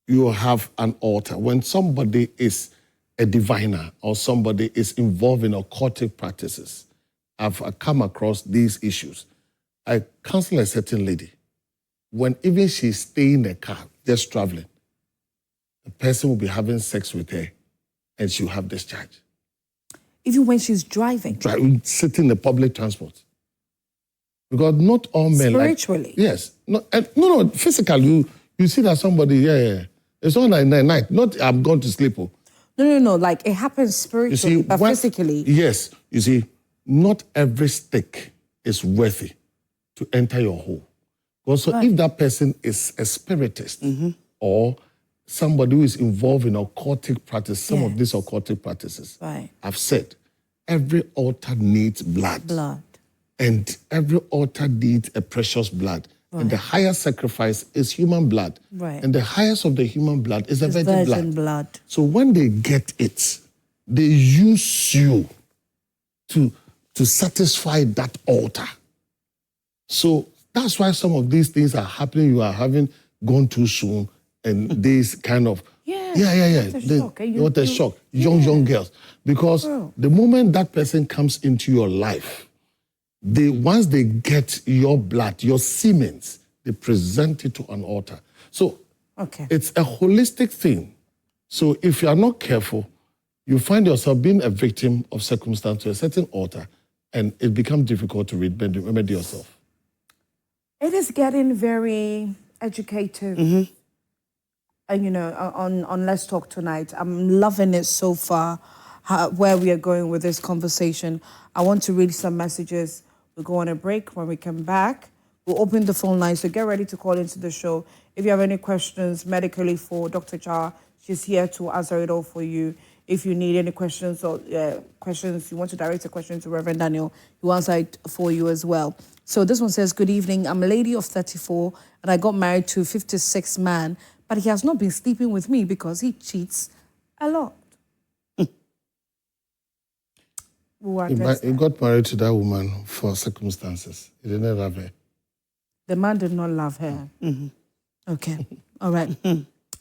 you have an altar, when somebody is a diviner or somebody is involved in occultic practices, I've come across these issues. I counsel a certain lady. When even she's staying in a car, just traveling, the person will be having sex with her and she'll have discharge. Even when she's driving? Sitting in the public transport. Because not all men spiritually? Yes. No, physically, you see that somebody, it's not like night. Not I'm going to sleep. No. Like it happens spiritually, but physically. Yes. You see, not every stick is worthy to enter your hole. Also, if that person is a spiritist or somebody who is involved in occultic practice, some of these occultic practices, I've said, every altar needs blood. And every altar needs a precious blood. And the highest sacrifice is human blood. And the highest of the human blood is the virgin blood. So when they get it, they use you to satisfy that altar. So that's why some of these things are happening. You are having gone too soon, and this kind of what a shock. Young girls, because the moment that person comes into your life, once they get your blood, your semen, they present it to an altar. So it's a holistic thing. So if you are not careful, you find yourself being a victim of circumstance to a certain altar, and it becomes difficult to remedy yourself. It is getting very educative. And, you know, on Let's Talk Tonight. I'm loving it so far, where we are going with this conversation. I want to read some messages. We'll go on a break. When we come back, we'll open the phone line. So get ready to call into the show. If you have any questions medically for Dr. Char, she's here to answer it all for you. If you need any questions or questions, you want to direct a question to Reverend Daniel, he will answer it for you as well. So this one says, good evening. I'm a lady of 34 and I got married to a 56 man, but he has not been sleeping with me because he cheats a lot. He got married to that woman for circumstances. He didn't love her. The man did not love her. Okay. All right.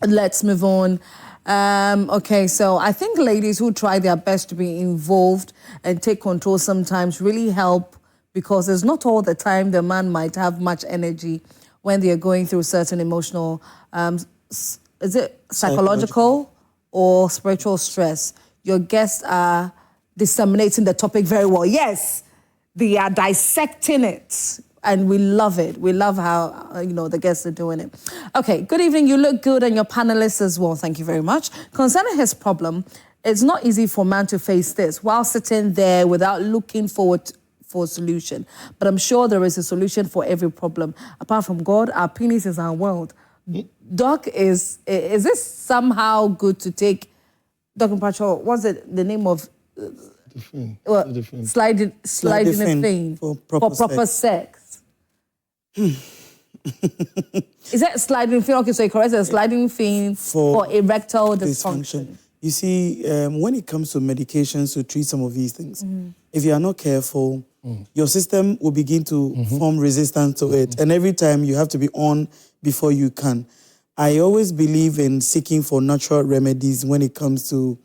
Let's move on. Okay, so I think ladies who try their best to be involved and take control sometimes really help, because it's not all the time the man might have much energy when they're going through certain emotional, is it psychological or spiritual stress. Your guests are disseminating the topic very well. Yes, they are dissecting it. And we love it. We love how, the guests are doing it. Okay, good evening. You look good, and your panelists as well. Thank you very much. Concerning his problem, it's not easy for a man to face this while sitting there without looking forward for a solution. But I'm sure there is a solution for every problem. Apart from God, our penis is our world. Doc, is this somehow good to take, Dr. Pacho, what's it, the name of... The fin. Sliding a fin for proper sex. Is that sliding fin? Okay, so you correct it, sliding fin for erectile dysfunction. You see, when it comes to medications to treat some of these things, if you are not careful, your system will begin to form resistance to it. And every time you have to be on before you can. I always believe in seeking for natural remedies when it comes to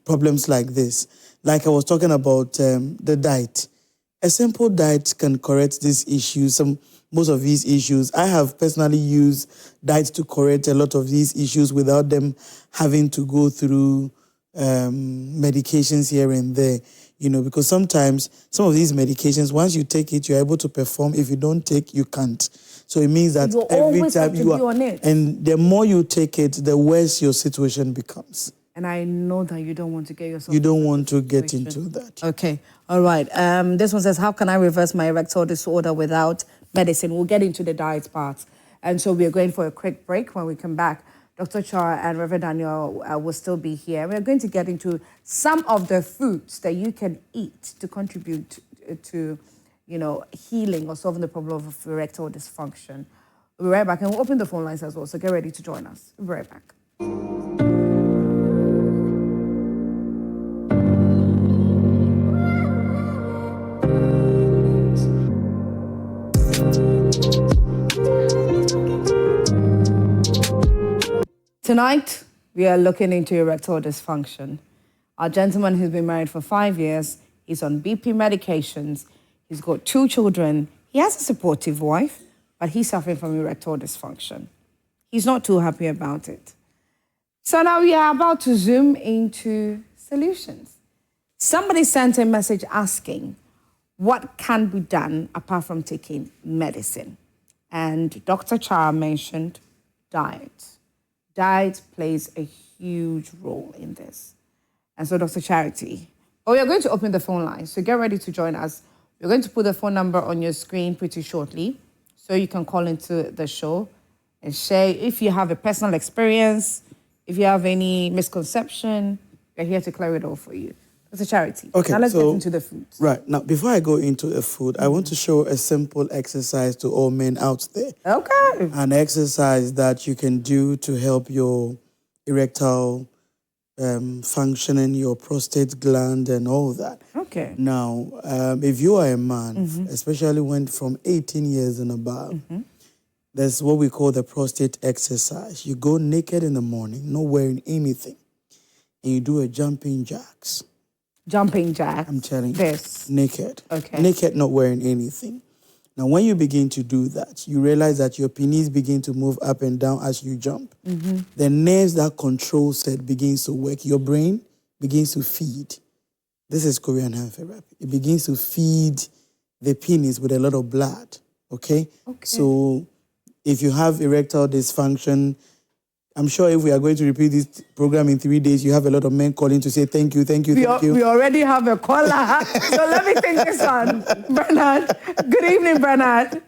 problems like this. Like I was talking about the diet. A simple diet can correct these issues, most of these issues. I have personally used diet to correct a lot of these issues without them having to go through medications here and there, because sometimes some of these medications, once you take it, you're able to perform. If you don't take, you can't. So it means that every time you are on it. And the more you take it, the worse your situation becomes. And I know that you don't want to get yourself... You don't want to get into that. Okay. All right. This one says, how can I reverse my erectile disorder without medicine? We'll get into the diet part. And so we are going for a quick break. When we come back, Dr. Char and Reverend Daniel will still be here. We're going to get into some of the foods that you can eat to contribute to, healing or solving the problem of erectile dysfunction. We'll be right back. And we'll open the phone lines as well. So get ready to join us. We'll be right back. Tonight, we are looking into erectile dysfunction. Our gentleman who's been married for 5 years, he's on BP medications, he's got 2 children, he has a supportive wife, but he's suffering from erectile dysfunction. He's not too happy about it. So now we are about to zoom into solutions. Somebody sent a message asking, what can be done apart from taking medicine? And Dr. Char mentioned diet. Diet plays a huge role in this. And so, Dr. Charity, we are going to open the phone line, so get ready to join us. We're going to put the phone number on your screen pretty shortly, so you can call into the show and share if you have a personal experience, if you have any misconception, we're here to clear it all for you. Dr. Charity, okay, now let's get into the food. Right, now before I go into the food, I want to show a simple exercise to all men out there. Okay. An exercise that you can do to help your erectile functioning, your prostate gland and all that. Okay. Now, if you are a man, especially when from 18 years and above, there's what we call the prostate exercise. You go naked in the morning, not wearing anything, and you do a jumping jacks. Jumping jacks? I'm telling you. This? Naked. Okay. Naked, not wearing anything. Now, when you begin to do that, you realize that your penis begin to move up and down as you jump. The nerves that control it begins to work. Your brain begins to feed. This is Korean hand therapy. It begins to feed the penis with a lot of blood, okay? So if you have erectile dysfunction, I'm sure if we are going to repeat this program in 3 days, you have a lot of men calling to say thank you, thank you, thank you. We already have a caller. So let me take this on. Bernard. Good evening, Bernard.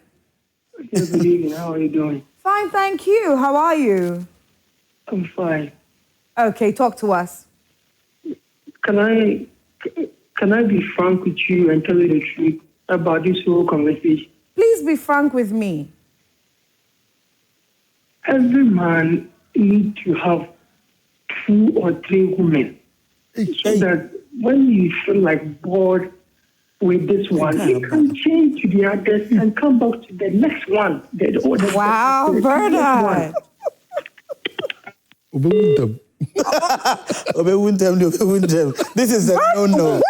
Yes, good evening. How are you doing? Fine, thank you. How are you? I'm fine. Okay, talk to us. Can I be frank with you and tell you the truth about this whole conversation? Please be frank with me. Every man needs to have 2 or 3 women so that when you feel like bored with this one, you can change to the others and come back to the next one. Wow, Bernard. This is a no-no.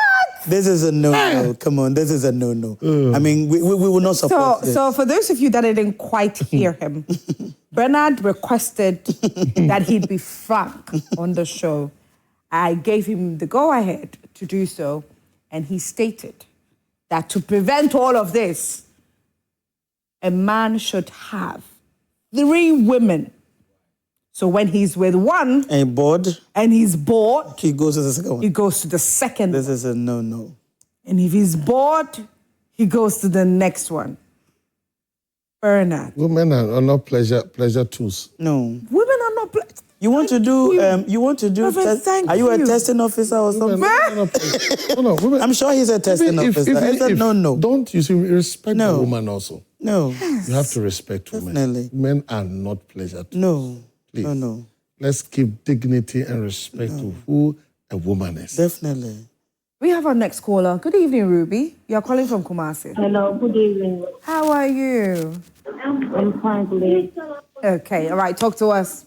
This is a no-no. Come on, this is a no-no. I mean, we will not support this. So for those of you that didn't quite hear him, Bernard requested that he'd be frank on the show. I gave him the go-ahead to do so, and he stated that to prevent all of this, a man should have 3 women. So when he's with one and he's bored, he goes to the second one. He goes to the second. This is a no-no. And if he's bored, he goes to the next one. Bernard. Women are not pleasure tools. No. Women are not You want to do are you a testing officer or something? Women, I'm sure he's a testing officer. It's a no. Don't you see, respect the woman also. No. You have to respect women. Definitely. Men are not pleasure tools. No. Please. No. Let's give dignity and respect to who a woman is. Definitely. We have our next caller. Good evening, Ruby. You're calling from Kumasi. Hello, good evening. How are you? I'm fine, please. Okay, all right, talk to us.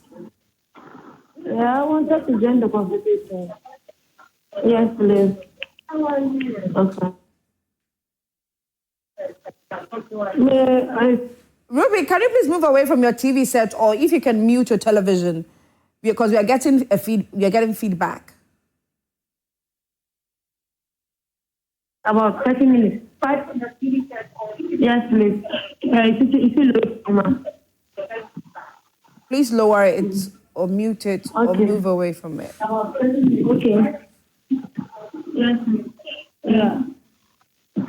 Yeah, I wanted to join the conversation. Yes, please. Okay. Ruby, can you please move away from your TV set, or if you can mute your television, because we are getting feedback. About 30 minutes. 5 on the TV set. Yes, please. If you look, please lower it or mute it or move away from it. Okay. Yes, please. Yeah.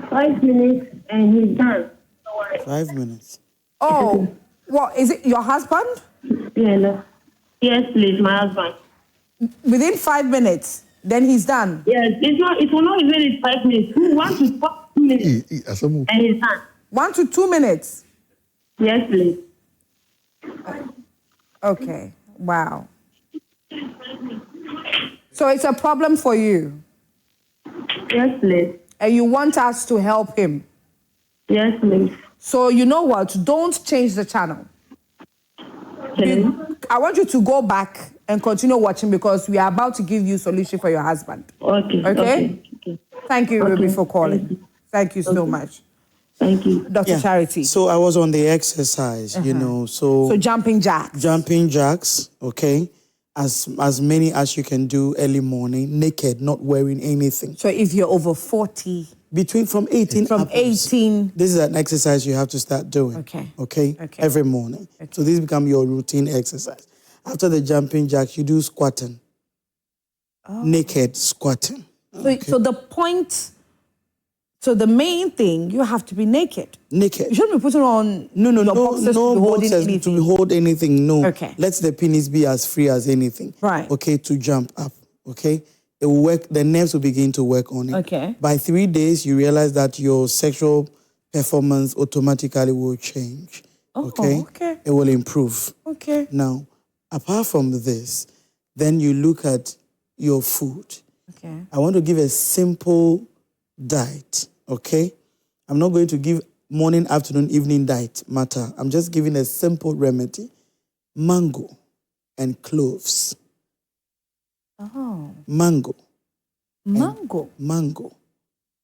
5 minutes and he's done. 5 minutes. Oh, what, is it your husband? Yeah, no. Yes, please, my husband. Within 5 minutes, then he's done? Yes, it will not even 5 minutes. 1 to 2 minutes and he's done. 1 to 2 minutes? Yes, please. Okay, wow. So it's a problem for you? Yes, please. And you want us to help him? Yes, please. So you know what? Don't change the channel. I want you to go back and continue watching, because we are about to give you a solution for your husband. Okay? Thank you, Ruby, for calling. Thank you so much. Thank you. Dr. Charity. So I was on the exercise, So jumping jacks. Jumping jacks, okay? As many as you can do early morning, naked, not wearing anything. So if you're over 40... From 18 From 18... This is an exercise you have to start doing. Okay? Every morning. Okay. So this becomes your routine exercise. After the jumping jacks, you do squatting. Naked squatting. So the main thing, you have to be naked. Naked. You shouldn't be putting on no boxers boxers to hold anything. No. Okay. Let the penis be as free as anything. Right. Okay, to jump up. Okay. It will work. The nerves will begin to work on it. Okay. By 3 days, you realize that your sexual performance automatically will change. Okay. It will improve. Okay. Now, apart from this, then you look at your food. Okay. I want to give a simple diet. Okay. I'm not going to give morning, afternoon, evening diet matter. I'm just giving a simple remedy. Mango and cloves. Oh. Mango Mango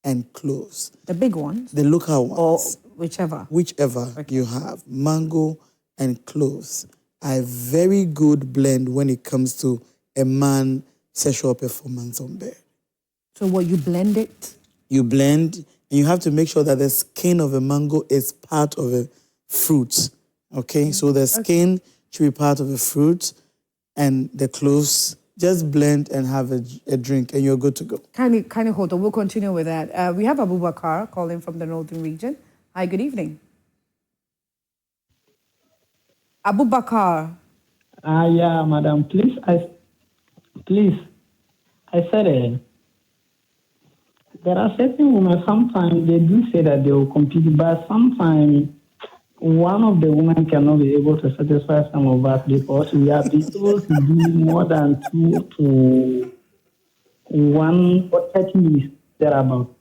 and cloves. The big ones? The local ones. Or whichever? Whichever you have. Mango and cloves are a very good blend when it comes to a man's sexual performance on bed. So what, you blend it? You blend, and you have to make sure that the skin of a mango is part of a fruit. Okay? So the skin should be part of a fruit. and the cloves, just blend and have a drink, and you're good to go. Kindly hold on. We'll continue with that. We have Abubakar calling from the northern region. Hi, good evening. Abubakar. Yeah, madam. Please, I said there are certain women, sometimes they do say that they will compete, but sometimes one of the women cannot be able to satisfy some of us because we are able to do more than 2 to 1 or 30 minutes thereabout.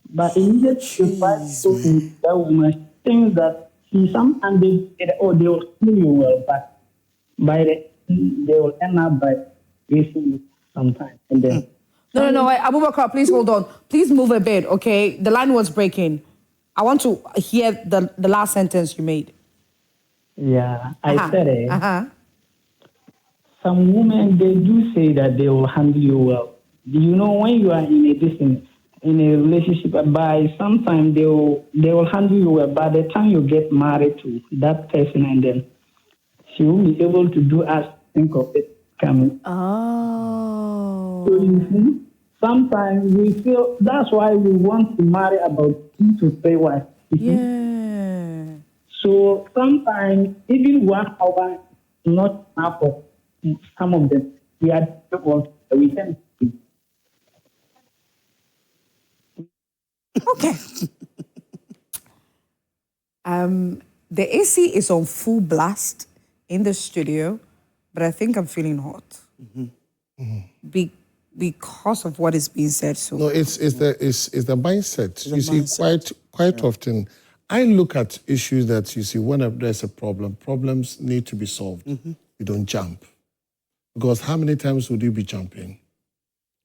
But immediately you try to talk to that woman, she thinks that sometimes they will feel you well, but by the they will end up by wasting you sometimes. And then No, Abubakar, please hold on. Please move a bit, okay? The line was breaking. I want to hear the last sentence you made. yeah, I said some women, they do say that they will handle you well. You know, when you are in a relationship, by sometimes they will handle you well. By the time you get married to that person, and then she will be able to do as think of it coming. Oh. So you see, sometimes we feel that's why we want to marry about 2 to 3 wives. Yeah. So sometimes even 1 hour not enough for some of them. We are we can. Okay. The AC is on full blast in the studio, but I think I'm feeling hot. Because of what is being said. So No, it's the mindset. You see, quite often, I look at issues that you see when there's a problem. Problems need to be solved. You don't jump, because how many times would you be jumping?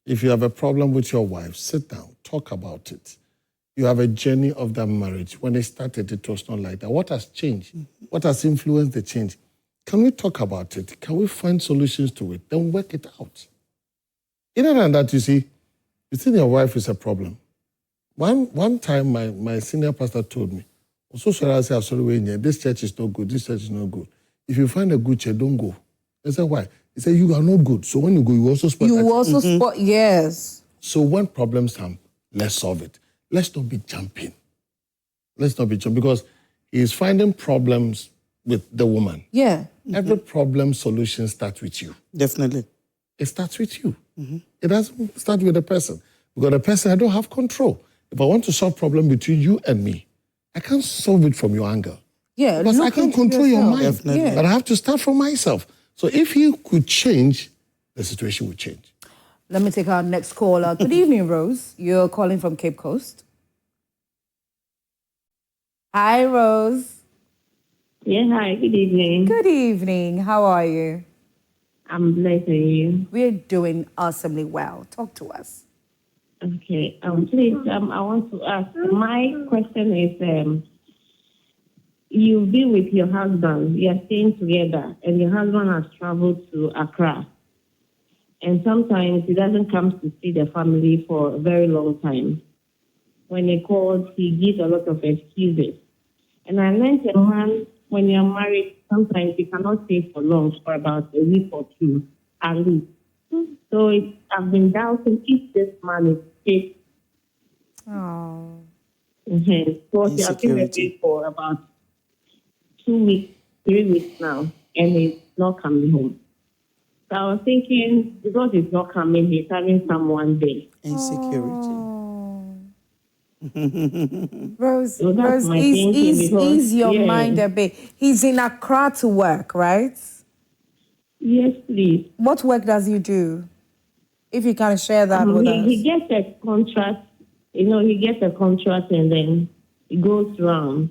If you have a problem with your wife, sit down, talk about it. You have a journey of that marriage. When they started, it was not like that. What has changed? What has influenced the change? Can we talk about it? Can we find solutions to it? Then work it out. Other than that, you see your wife is a problem. One time, my senior pastor told me, this church is not good, this church is not good. If you find a good church, don't go. I said, why? He said, you are not good. So when you go, you also spot. yes. So when problems come, let's solve it. Let's not be jumping. Because he's finding problems with the woman. Yeah. Every problem solution starts with you. Definitely. It starts with you. It doesn't start with the person. Because the person, I don't have control. If I want to solve a problem between you and me, I can't solve it from your angle. Yeah. Because I can't control your mind. Definitely. Yeah. But I have to start from myself. So if he could change, the situation would change. Let me take our next caller. Good evening, Rose. You're calling from Cape Coast. Hi, Rose. Yeah, hi, good evening. Good evening. How are you? I'm blessed with you. We're doing awesomely well. Talk to us. Okay. Please, I want to ask. My question is, you've been with your husband, you're staying together, and your husband has traveled to Accra. And sometimes he doesn't come to see the family for a very long time. When he calls, he gives a lot of excuses. And I learned a man, when you're married, sometimes you cannot stay for long, for about a week or 2 at least. So I've been doubting if this man is safe. Oh. So he has been away for about 2 weeks, 3 weeks now, and he's not coming home. So I was thinking, because he's not coming, he's having someone there. Insecurity. Rose, So that's my ease your mind a bit. He's in Accra to work, right? Yes, please. What work does he do? If you can share that with us. He gets a contract, he gets a contract and then it goes round.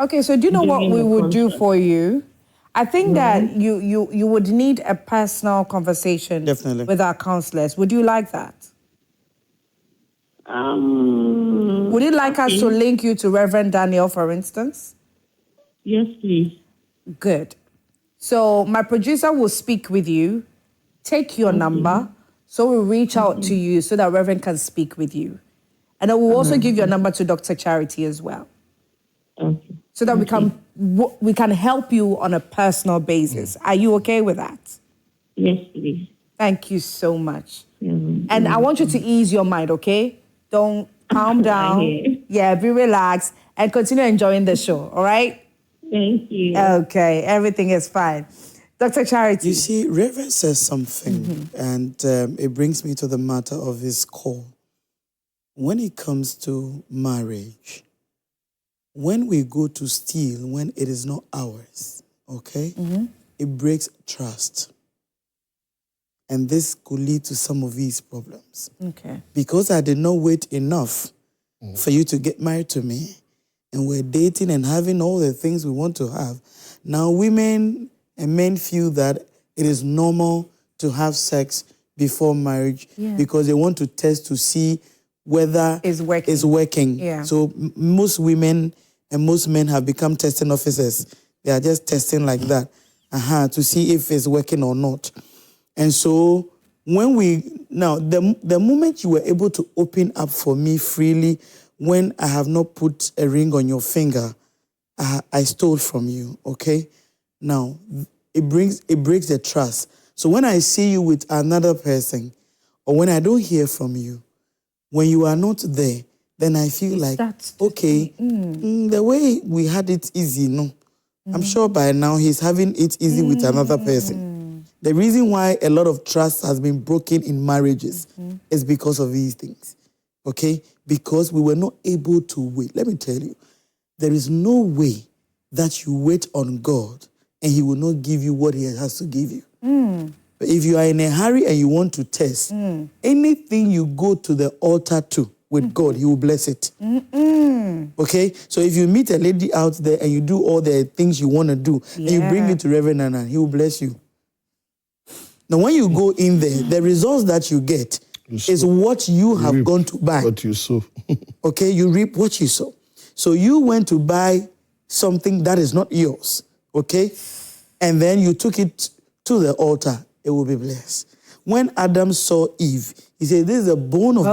Okay, so do you know what we would do for you? I think that you would need a personal conversation Definitely. with our counselors. Would you like that? Would you like us to link you to Reverend Daniel, for instance? Yes, please. Good. So my producer will speak with you, take your number, so we'll reach out to you so that Reverend can speak with you. And I will also give your number to Dr. Charity as well. Okay. so that we can help you on a personal basis. Are you okay with that? Yes, please. Thank you so much. Mm-hmm. And I want you to ease your mind, okay? Don't calm down. Yeah, be relaxed and continue enjoying the show, all right? Thank you. Okay, everything is fine. Dr. Charity. You see, Reverend says something, and it brings me to the matter of his call. When it comes to marriage, when we go to steal, when it is not ours, okay, it breaks trust. And this could lead to some of these problems. Okay. Because I did not wait enough for you to get married to me, and we're dating and having all the things we want to have. Now, women and men feel that it is normal to have sex before marriage because they want to test to see whether it's working. It's working. Yeah. So most women and most men have become testing officers. They are just testing like that to see if it's working or not. And so the moment you were able to open up for me freely when I have not put a ring on your finger, I stole from you, okay? Now, it breaks the trust. So when I see you with another person, or when I don't hear from you, when you are not there, then I feel the way we had it easy, no. I'm sure by now he's having it easy with another person. The reason why a lot of trust has been broken in marriages is because of these things, okay? Because we were not able to wait. Let me tell you, there is no way that you wait on God and he will not give you what he has to give you. But if you are in a hurry and you want to test, anything you go to the altar to with God, he will bless it. Okay? So if you meet a lady out there and you do all the things you want to do, and you bring it to Reverend Nana, he will bless you. Now, when you go in there, the results that you get is what you have gone to buy. What you sow. Okay? You reap what you sow. So you went to buy something that is not yours. Okay? And then you took it to the altar. It will be blessed. When Adam saw Eve, he said, this is a bone of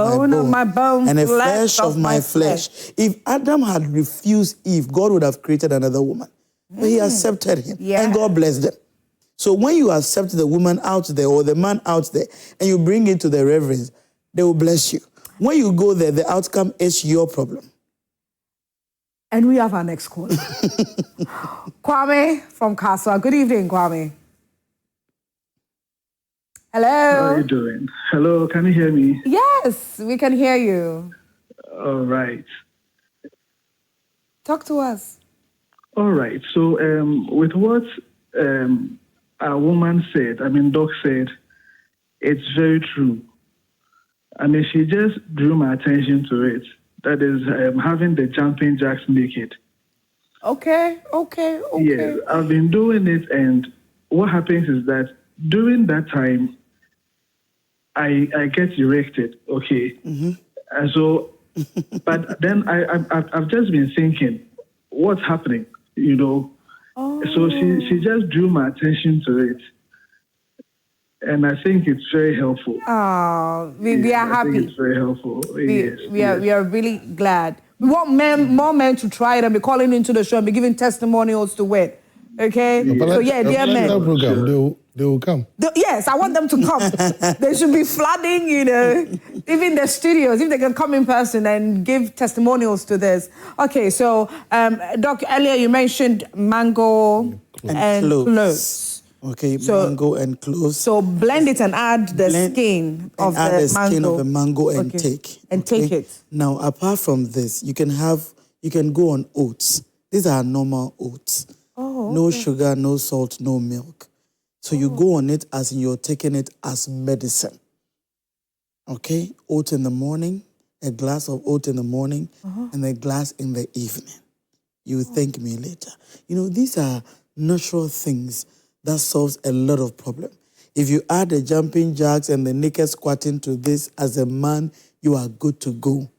my bone and a flesh of my flesh. If Adam had refused Eve, God would have created another woman. But he accepted him, and God blessed them. So when you accept the woman out there or the man out there and you bring it to the reverends, they will bless you. When you go there, the outcome is your problem. And we have our next caller. Kwame from Kaswa. Good evening, Kwame. Hello. How are you doing? Hello, can you hear me? Yes, we can hear you. All right. Talk to us. All right. So with what a woman said, Doc said, it's very true. She just drew my attention to it. That is having the jumping jacks naked. Okay. Yes, I've been doing it, and what happens is that during that time, I get erected, okay? And so, but then I've just been thinking, what's happening, So she just drew my attention to it. And I think it's very helpful. Oh, we are happy. I think it's very helpful. We are really glad. We want more men to try it and be calling into the show and be giving testimonials to it. Okay? So dear men. Program, they will come. Yes, I want them to come. They should be flooding, even the studios, if they can come in person and give testimonials to this. Okay, so, Doc, earlier you mentioned mango and cloves. Okay, mango and cloves. So blend it and add the skin of the mango and take. And take it. Now, apart from this, you can go on oats. These are normal oats. No sugar, no salt, no milk. So you go on it as in you're taking it as medicine. Okay? Oat in the morning, a glass of oat in the morning, and a glass in the evening. You thank me later. These are natural things that solves a lot of problem. If you add the jumping jacks and the naked squatting to this as a man, you are good to go.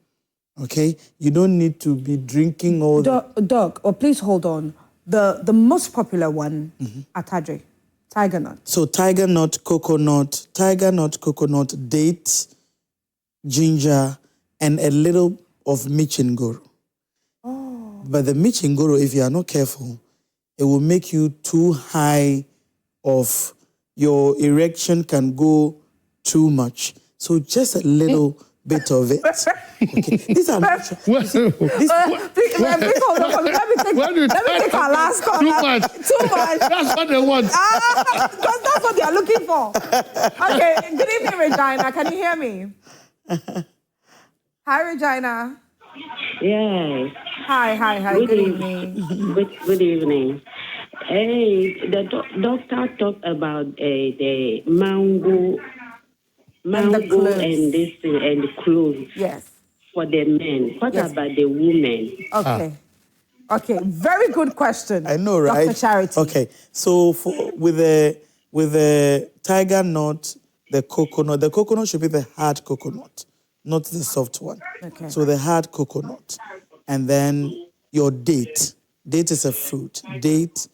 Okay? You don't need to be drinking all Doc, please hold on. The most popular one, Atadre, tiger nut. So tiger nut, coconut, date, ginger, and a little of michingoro. But the michingoro, if you are not careful, it will make you too high of your erection can go too much. So just a little bit of it. Okay. These are natural. Please hold on. Let me take our last call. Too much. Too much. That's what they want. Because that's what they are looking for. Okay, good evening, Regina. Can you hear me? Hi, Regina. Yes. Hi. Good evening. Good evening. Hey, the doctor talked about the mango And the clothes. and this thing and the clothes. Yes. For the men. What Yes. about the women? Okay. Okay. Very good question. I know, right? Dr. Charity. Okay. So with the tiger nut, the coconut should be the hard coconut, not the soft one. Okay. So the hard coconut. And then your date. Date is a fruit. Date,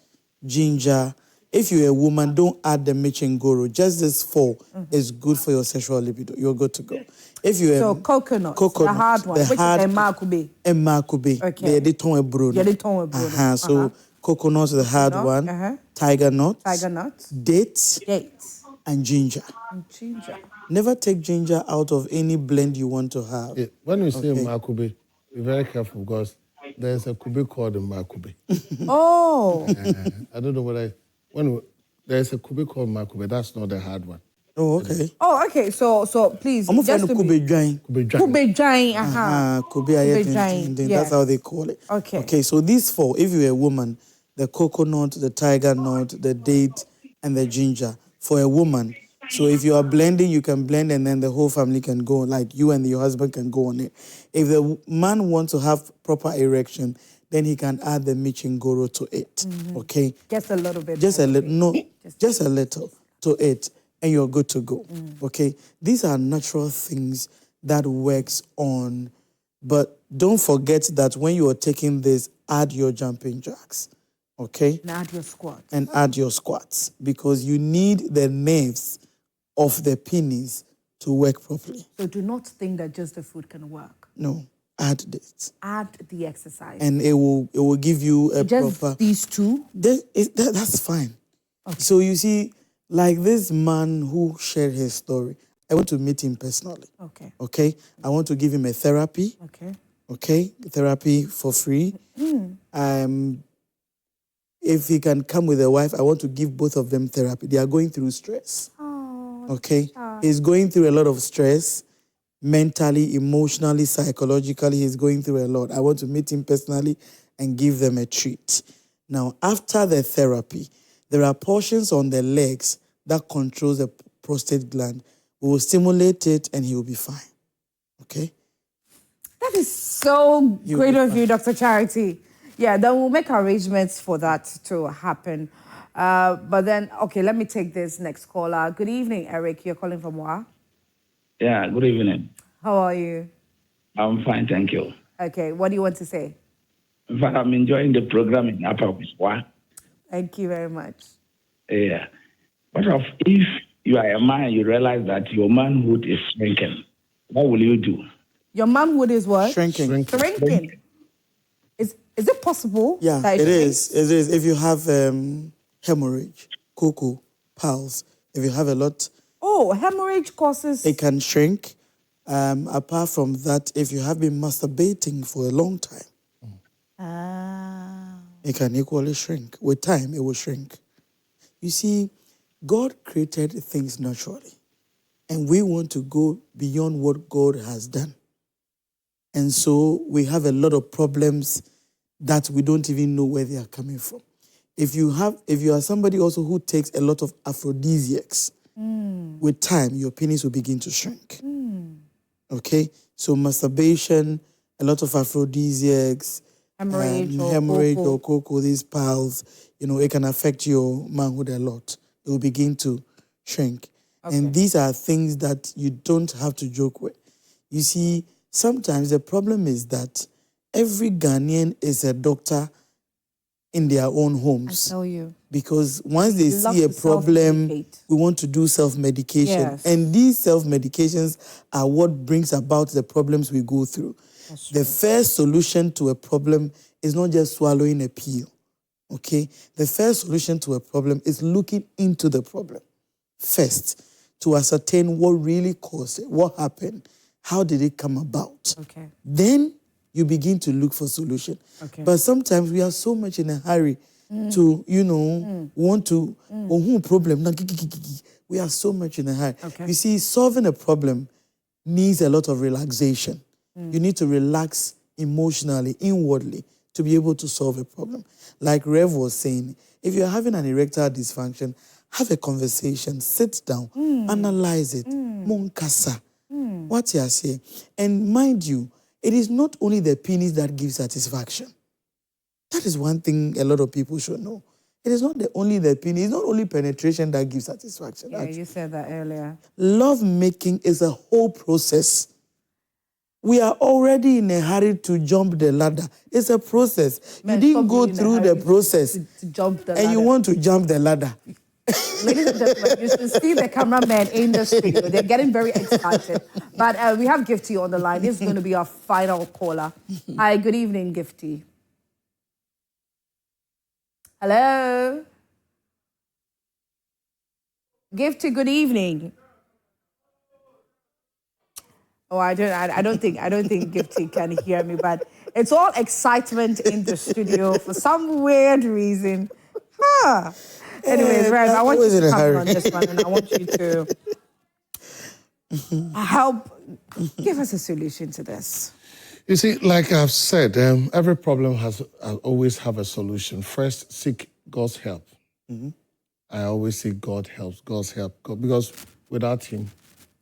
ginger. If you're a woman, don't add the michingoro. Just this 4 is good for your sexual libido. You're good to go. If you're So coconut, the hard one, which is emakube. Emakube. Okay. The ton ebruno. Yeah, the ton ebruno. So coconut, the hard one. Tiger nut. Dates. And ginger. Never take ginger out of any blend you want to have. Yeah. When you say makube, be very careful because there's a kube called the makube. Oh. I don't know what there's a kube called makube. That's not the hard one. Oh, okay. Oh, okay. So please. I'm just kube drying. Kube drying. That's how they call it. Okay. Okay. So these 4, if you're a woman, the coconut, the tiger nut, the date, and the ginger. For a woman, so if you are blending, you can blend, and then the whole family can go. Like you and your husband can go on it. If the man wants to have proper erection, then he can add the michingoro to it. Okay. Just a little bit. Just a little. No. Just a little to it. And you're good to go. Okay? These are natural things that works on. But don't forget that when you are taking this, add your jumping jacks. Okay? And add your squats. Because you need the nerves of the penis to work properly. So do not think that just the food can work. No. Add this. Add the exercise. And it will give you a just proper... these 2? That's fine. Okay. So you see... Like this man who shared his story, I want to meet him personally. Okay. Okay? I want to give him a therapy. Okay. Okay? Therapy for free. If he can come with a wife, I want to give both of them therapy. They are going through stress. Oh. Okay? He's going through a lot of stress, mentally, emotionally, psychologically. He's going through a lot. I want to meet him personally and give them a treat. Now, after the therapy, there are portions on the legs that controls the prostate gland. We will stimulate it and he will be fine. Okay? That is so great of you, Dr. Charity. Yeah, then we'll make arrangements for that to happen. But then, okay, let me take this next caller. Good evening, Eric. You're calling from where? Yeah, good evening. How are you? I'm fine, thank you. Okay, what do you want to say? In fact, I'm enjoying the program in Upper Wiswa. Thank you very much. Yeah. What if you are a man and you realize that your manhood is shrinking? What will you do? Your manhood is what? Shrinking. Is it possible? Yeah, that it is. It is. If you have hemorrhage, cuckoo, pulse, if you have a lot... Oh, hemorrhage causes... It can shrink. Apart from that, if you have been masturbating for a long time, it can equally shrink. With time, it will shrink. You see, God created things naturally, and we want to go beyond what God has done. And so we have a lot of problems that we don't even know where they are coming from. If you are somebody also who takes a lot of aphrodisiacs, with time, your penis will begin to shrink. Okay? So masturbation, a lot of aphrodisiacs, hemorrhage or cocoa, these piles, it can affect your manhood a lot. It will begin to shrink. Okay. And these are things that you don't have to joke with. You see, sometimes the problem is that every Ghanaian is a doctor in their own homes. I tell you. Because once they see a problem, we want to do self-medication. Yes. And these self-medications are what brings about the problems we go through. The first solution to a problem is not just swallowing a pill, okay? The first solution to a problem is looking into the problem first to ascertain what really caused it, what happened, how did it come about. Okay. Then you begin to look for solution. Okay. But sometimes we are so much in a hurry to, want to, problem. We are so much in a hurry. Okay. You see, solving a problem needs a lot of relaxation. You need to relax emotionally, inwardly, to be able to solve a problem. Like Rev was saying, if you're having an erectile dysfunction, have a conversation, sit down, analyze it, monkasa. What you say? And mind you, it is not only the penis that gives satisfaction. That is one thing a lot of people should know. It is not only the penis, it's not only penetration that gives satisfaction. Yeah, you said that earlier. Love making is a whole process. We are already in a hurry to jump the ladder. It's a process. You didn't go through the process to jump the ladder. and you want to jump the ladder. Ladies and gentlemen, you should see the cameramen in the studio. They're getting very excited. But we have Gifty on the line. This is going to be our final caller. Hi, good evening, Gifty. Hello? Gifty, good evening. Oh, I don't think Gifty can hear me, but it's all excitement in the studio for some weird reason. Huh. Anyways, Rev, I want you to comment on this one, and I want you to help give us a solution to this. You see, like I've said, every problem has always have a solution. First, seek God's help. I always say God helps, God's help, God, because without Him,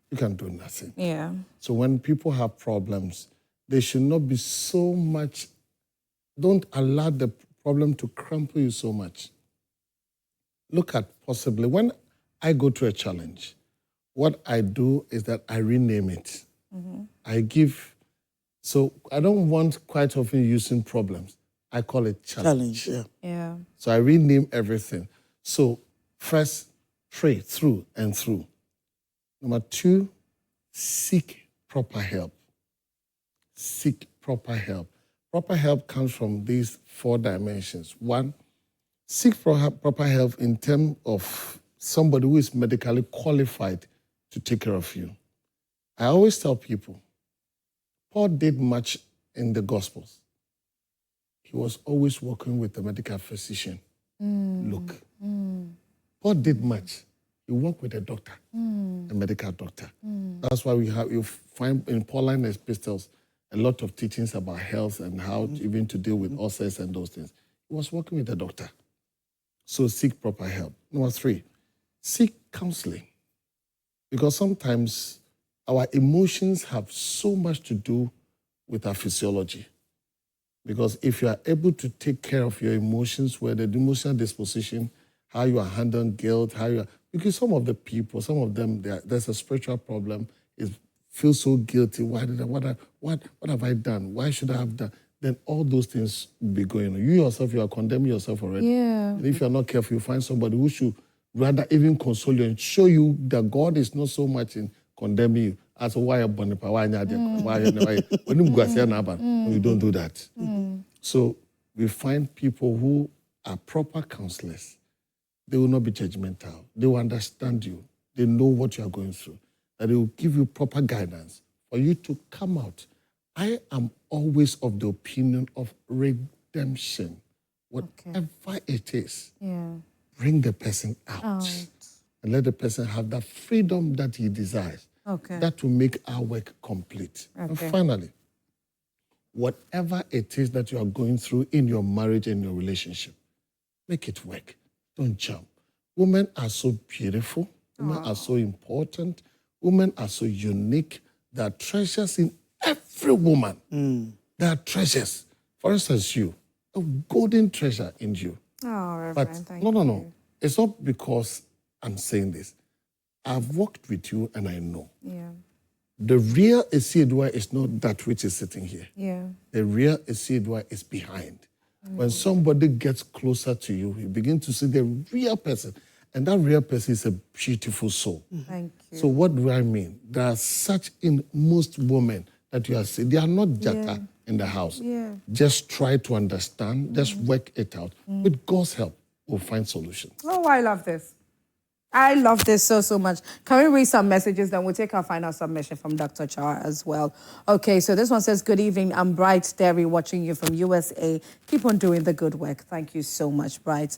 you can do nothing. Yeah. So when people have problems, they should not be so much, don't allow the problem to crumple you so much. Look at possibly, when I go to a challenge, what I do is that I rename it. I give, so I don't want quite often using problems. I call it challenge. Yeah. So I rename everything. So first, pray through and through. Number two, seek proper help. Seek proper help. Proper help comes from these 4 dimensions. One, seek proper help in terms of somebody who is medically qualified to take care of you. I always tell people, Paul did much in the Gospels. He was always working with a medical physician. Look, Paul did much. He worked with a doctor, a medical doctor. That's why you find in Pauline epistles a lot of teachings about health and how even to deal with ulcers and those things. He was working with a doctor. So seek proper help. Number 3, seek counseling. Because sometimes our emotions have so much to do with our physiology. Because if you are able to take care of your emotions, where the emotional disposition, how you are handling guilt, because some of the people, some of them, there's a spiritual problem, feel so guilty. What have I done? Why should I have done? Then all those things will be going on. You yourself, you are condemning yourself already. Yeah. And if you are not careful, you find somebody who should rather even console you and show you that God is not so much in condemning you. As why you don't do that. So we find people who are proper counselors. They will not be judgmental. They will understand you. They know what you are going through. That they will give you proper guidance for you to come out. I am always of the opinion of redemption. Whatever it is, bring the person out. And let the person have that freedom that he desires. That will make our work complete. And finally, whatever it is that you are going through in your marriage and your relationship, make it work. Don't jump. Women are so beautiful. Women are so important. Women are so unique. There are treasures in every woman. There are treasures. For instance, you, a golden treasure in you. Oh, Reverend, but thank you. no. It's not because I'm saying this. I've worked with you and I know. Yeah. The real Esiedua is not that which is sitting here. Yeah. The real Esiedua is behind. When somebody gets closer to you, you begin to see the real person. And that real person is a beautiful soul. Thank you. So what do I mean? There are such in most women that you are saying. They are not jata in the house. Yeah. Just try to understand. Just work it out. With God's help, we'll find solutions. Oh, I love this. I love this so much. Can we read some messages? Then we'll take our final submission from Dr. Char as well. Okay, so this one says, good evening. I'm Bright Derry, watching you from USA. Keep on doing the good work. Thank you so much, Bright.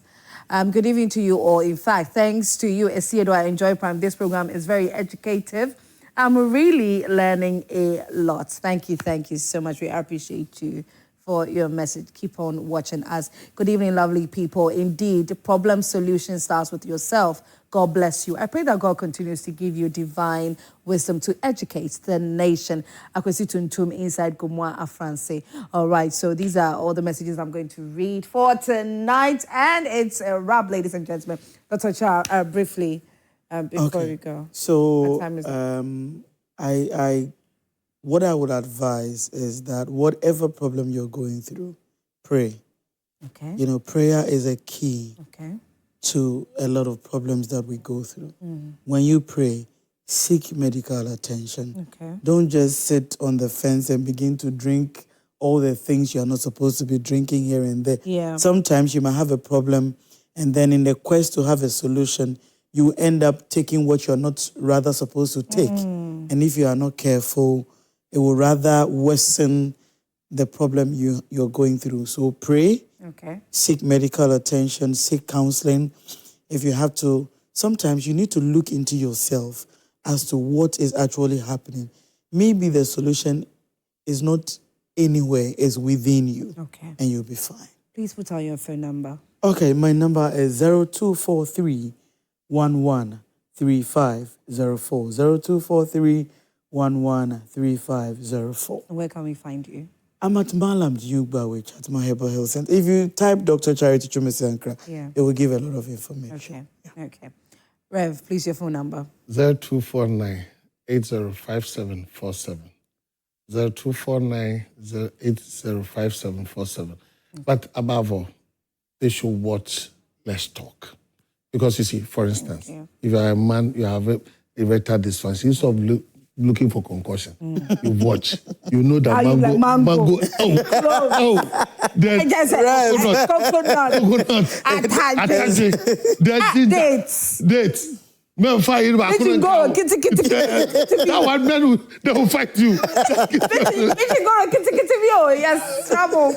Good evening to you all. In fact, thanks to you, Esiedo, I enjoy Prime. This program is very educative. I'm really learning a lot. Thank you so much. We appreciate you for your message. Keep on watching us. Good evening, lovely people. Indeed, problem solution starts with yourself. God bless you. I pray that God continues to give you divine wisdom to educate the nation. Akwesi Tuntum inside Gomwa Afranse. All right, so these are all the messages I'm going to read for tonight. And it's a wrap, ladies and gentlemen. Dr. Char, briefly, before we go. So, What time is it? what I would advise is that whatever problem you're going through, pray. Okay. You know, prayer is a key Okay. to a lot of problems that we go through. When you pray, seek medical attention. Okay. Don't just sit on the fence and begin to drink all the things you're not supposed to be drinking here and there. Yeah. Sometimes you might have a problem, and then in the quest to have a solution, you end up taking what you're not rather supposed to take. And if you are not careful, it will rather worsen the problem you're going through. So pray. Okay. Seek medical attention, seek counseling. If you have to, sometimes you need to look into yourself as to what is actually happening. Maybe the solution is not anywhere, it's within you. Okay. And you'll be fine. Please put out your phone number. Okay, my number is 0243 113504. 0243 113504. Where can we find you? I'm at Malam Jugba, at my Herbal Health Center. If you type Dr. Charity Chumesi Ankra, it will give a lot of information. Okay. Okay. Rev, please, your phone number. 0249 805747. 0249 805747. But above all, they should watch Let's Talk. Because you see, for instance, if you are a man, you have erectile dysfunction, instead of looking for concussion, you watch. You know that mango. Dates. Men fight you. That one men they will fight you. Yes, trouble.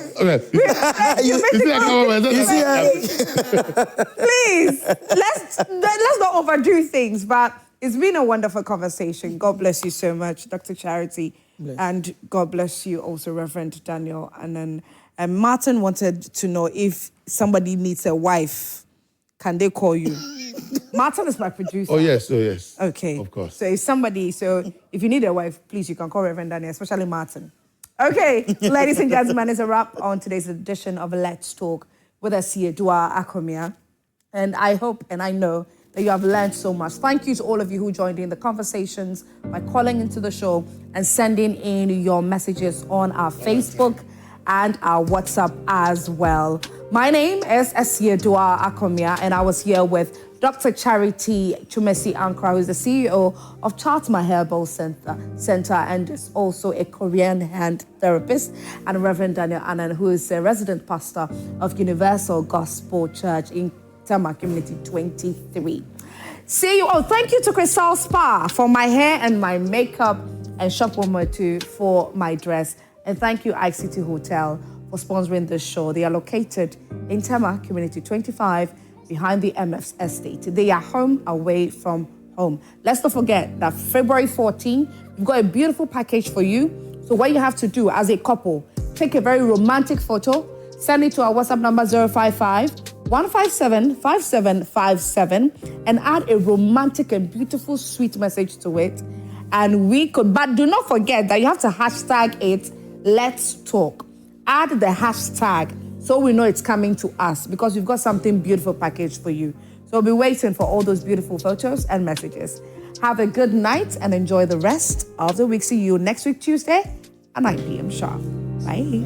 Please, let's not overdo things, but it's been a wonderful conversation. God bless you so much, Dr. Charity. And God bless you also, Reverend Daniel. And then Martin wanted to know if somebody needs a wife, can they call you? Martin is my producer. Oh, yes. Okay. Of course. So if you need a wife, please, you can call Reverend Daniel, especially Martin. Okay, ladies and gentlemen, it's a wrap on today's edition of Let's Talk with Esiedua Akomia. And I hope and I know that you have learned so much. Thank you to all of you who joined in the conversations by calling into the show and sending in your messages on our Facebook and our WhatsApp as well. My name is Esiedua Akomia, and I was here with Dr. Charity Chumesi Ankra, who is the CEO of Chartma Herbal Center and is also a Korean hand therapist, and Reverend Daniel Annan, who is a resident pastor of Universal Gospel Church in Tema Community 23. See you. Oh, thank you to Crystal Spa for my hair and my makeup, and Shop 102 for my dress. And thank you, Ike City Hotel, for sponsoring this show. They are located in Tema Community 25, behind the MF's estate. They are home away from home. Let's not forget that February 14, we've got a beautiful package for you. So what you have to do as a couple, take a very romantic photo, send it to our WhatsApp number 055-157-5757 and add a romantic and beautiful, sweet message to it. And but do not forget that you have to hashtag it, Let's Talk. Add the hashtag so we know it's coming to us, because we've got something beautiful packaged for you. So we'll be waiting for all those beautiful photos and messages. Have a good night and enjoy the rest of the week. See you next week, Tuesday at 9 p.m. sharp. Bye.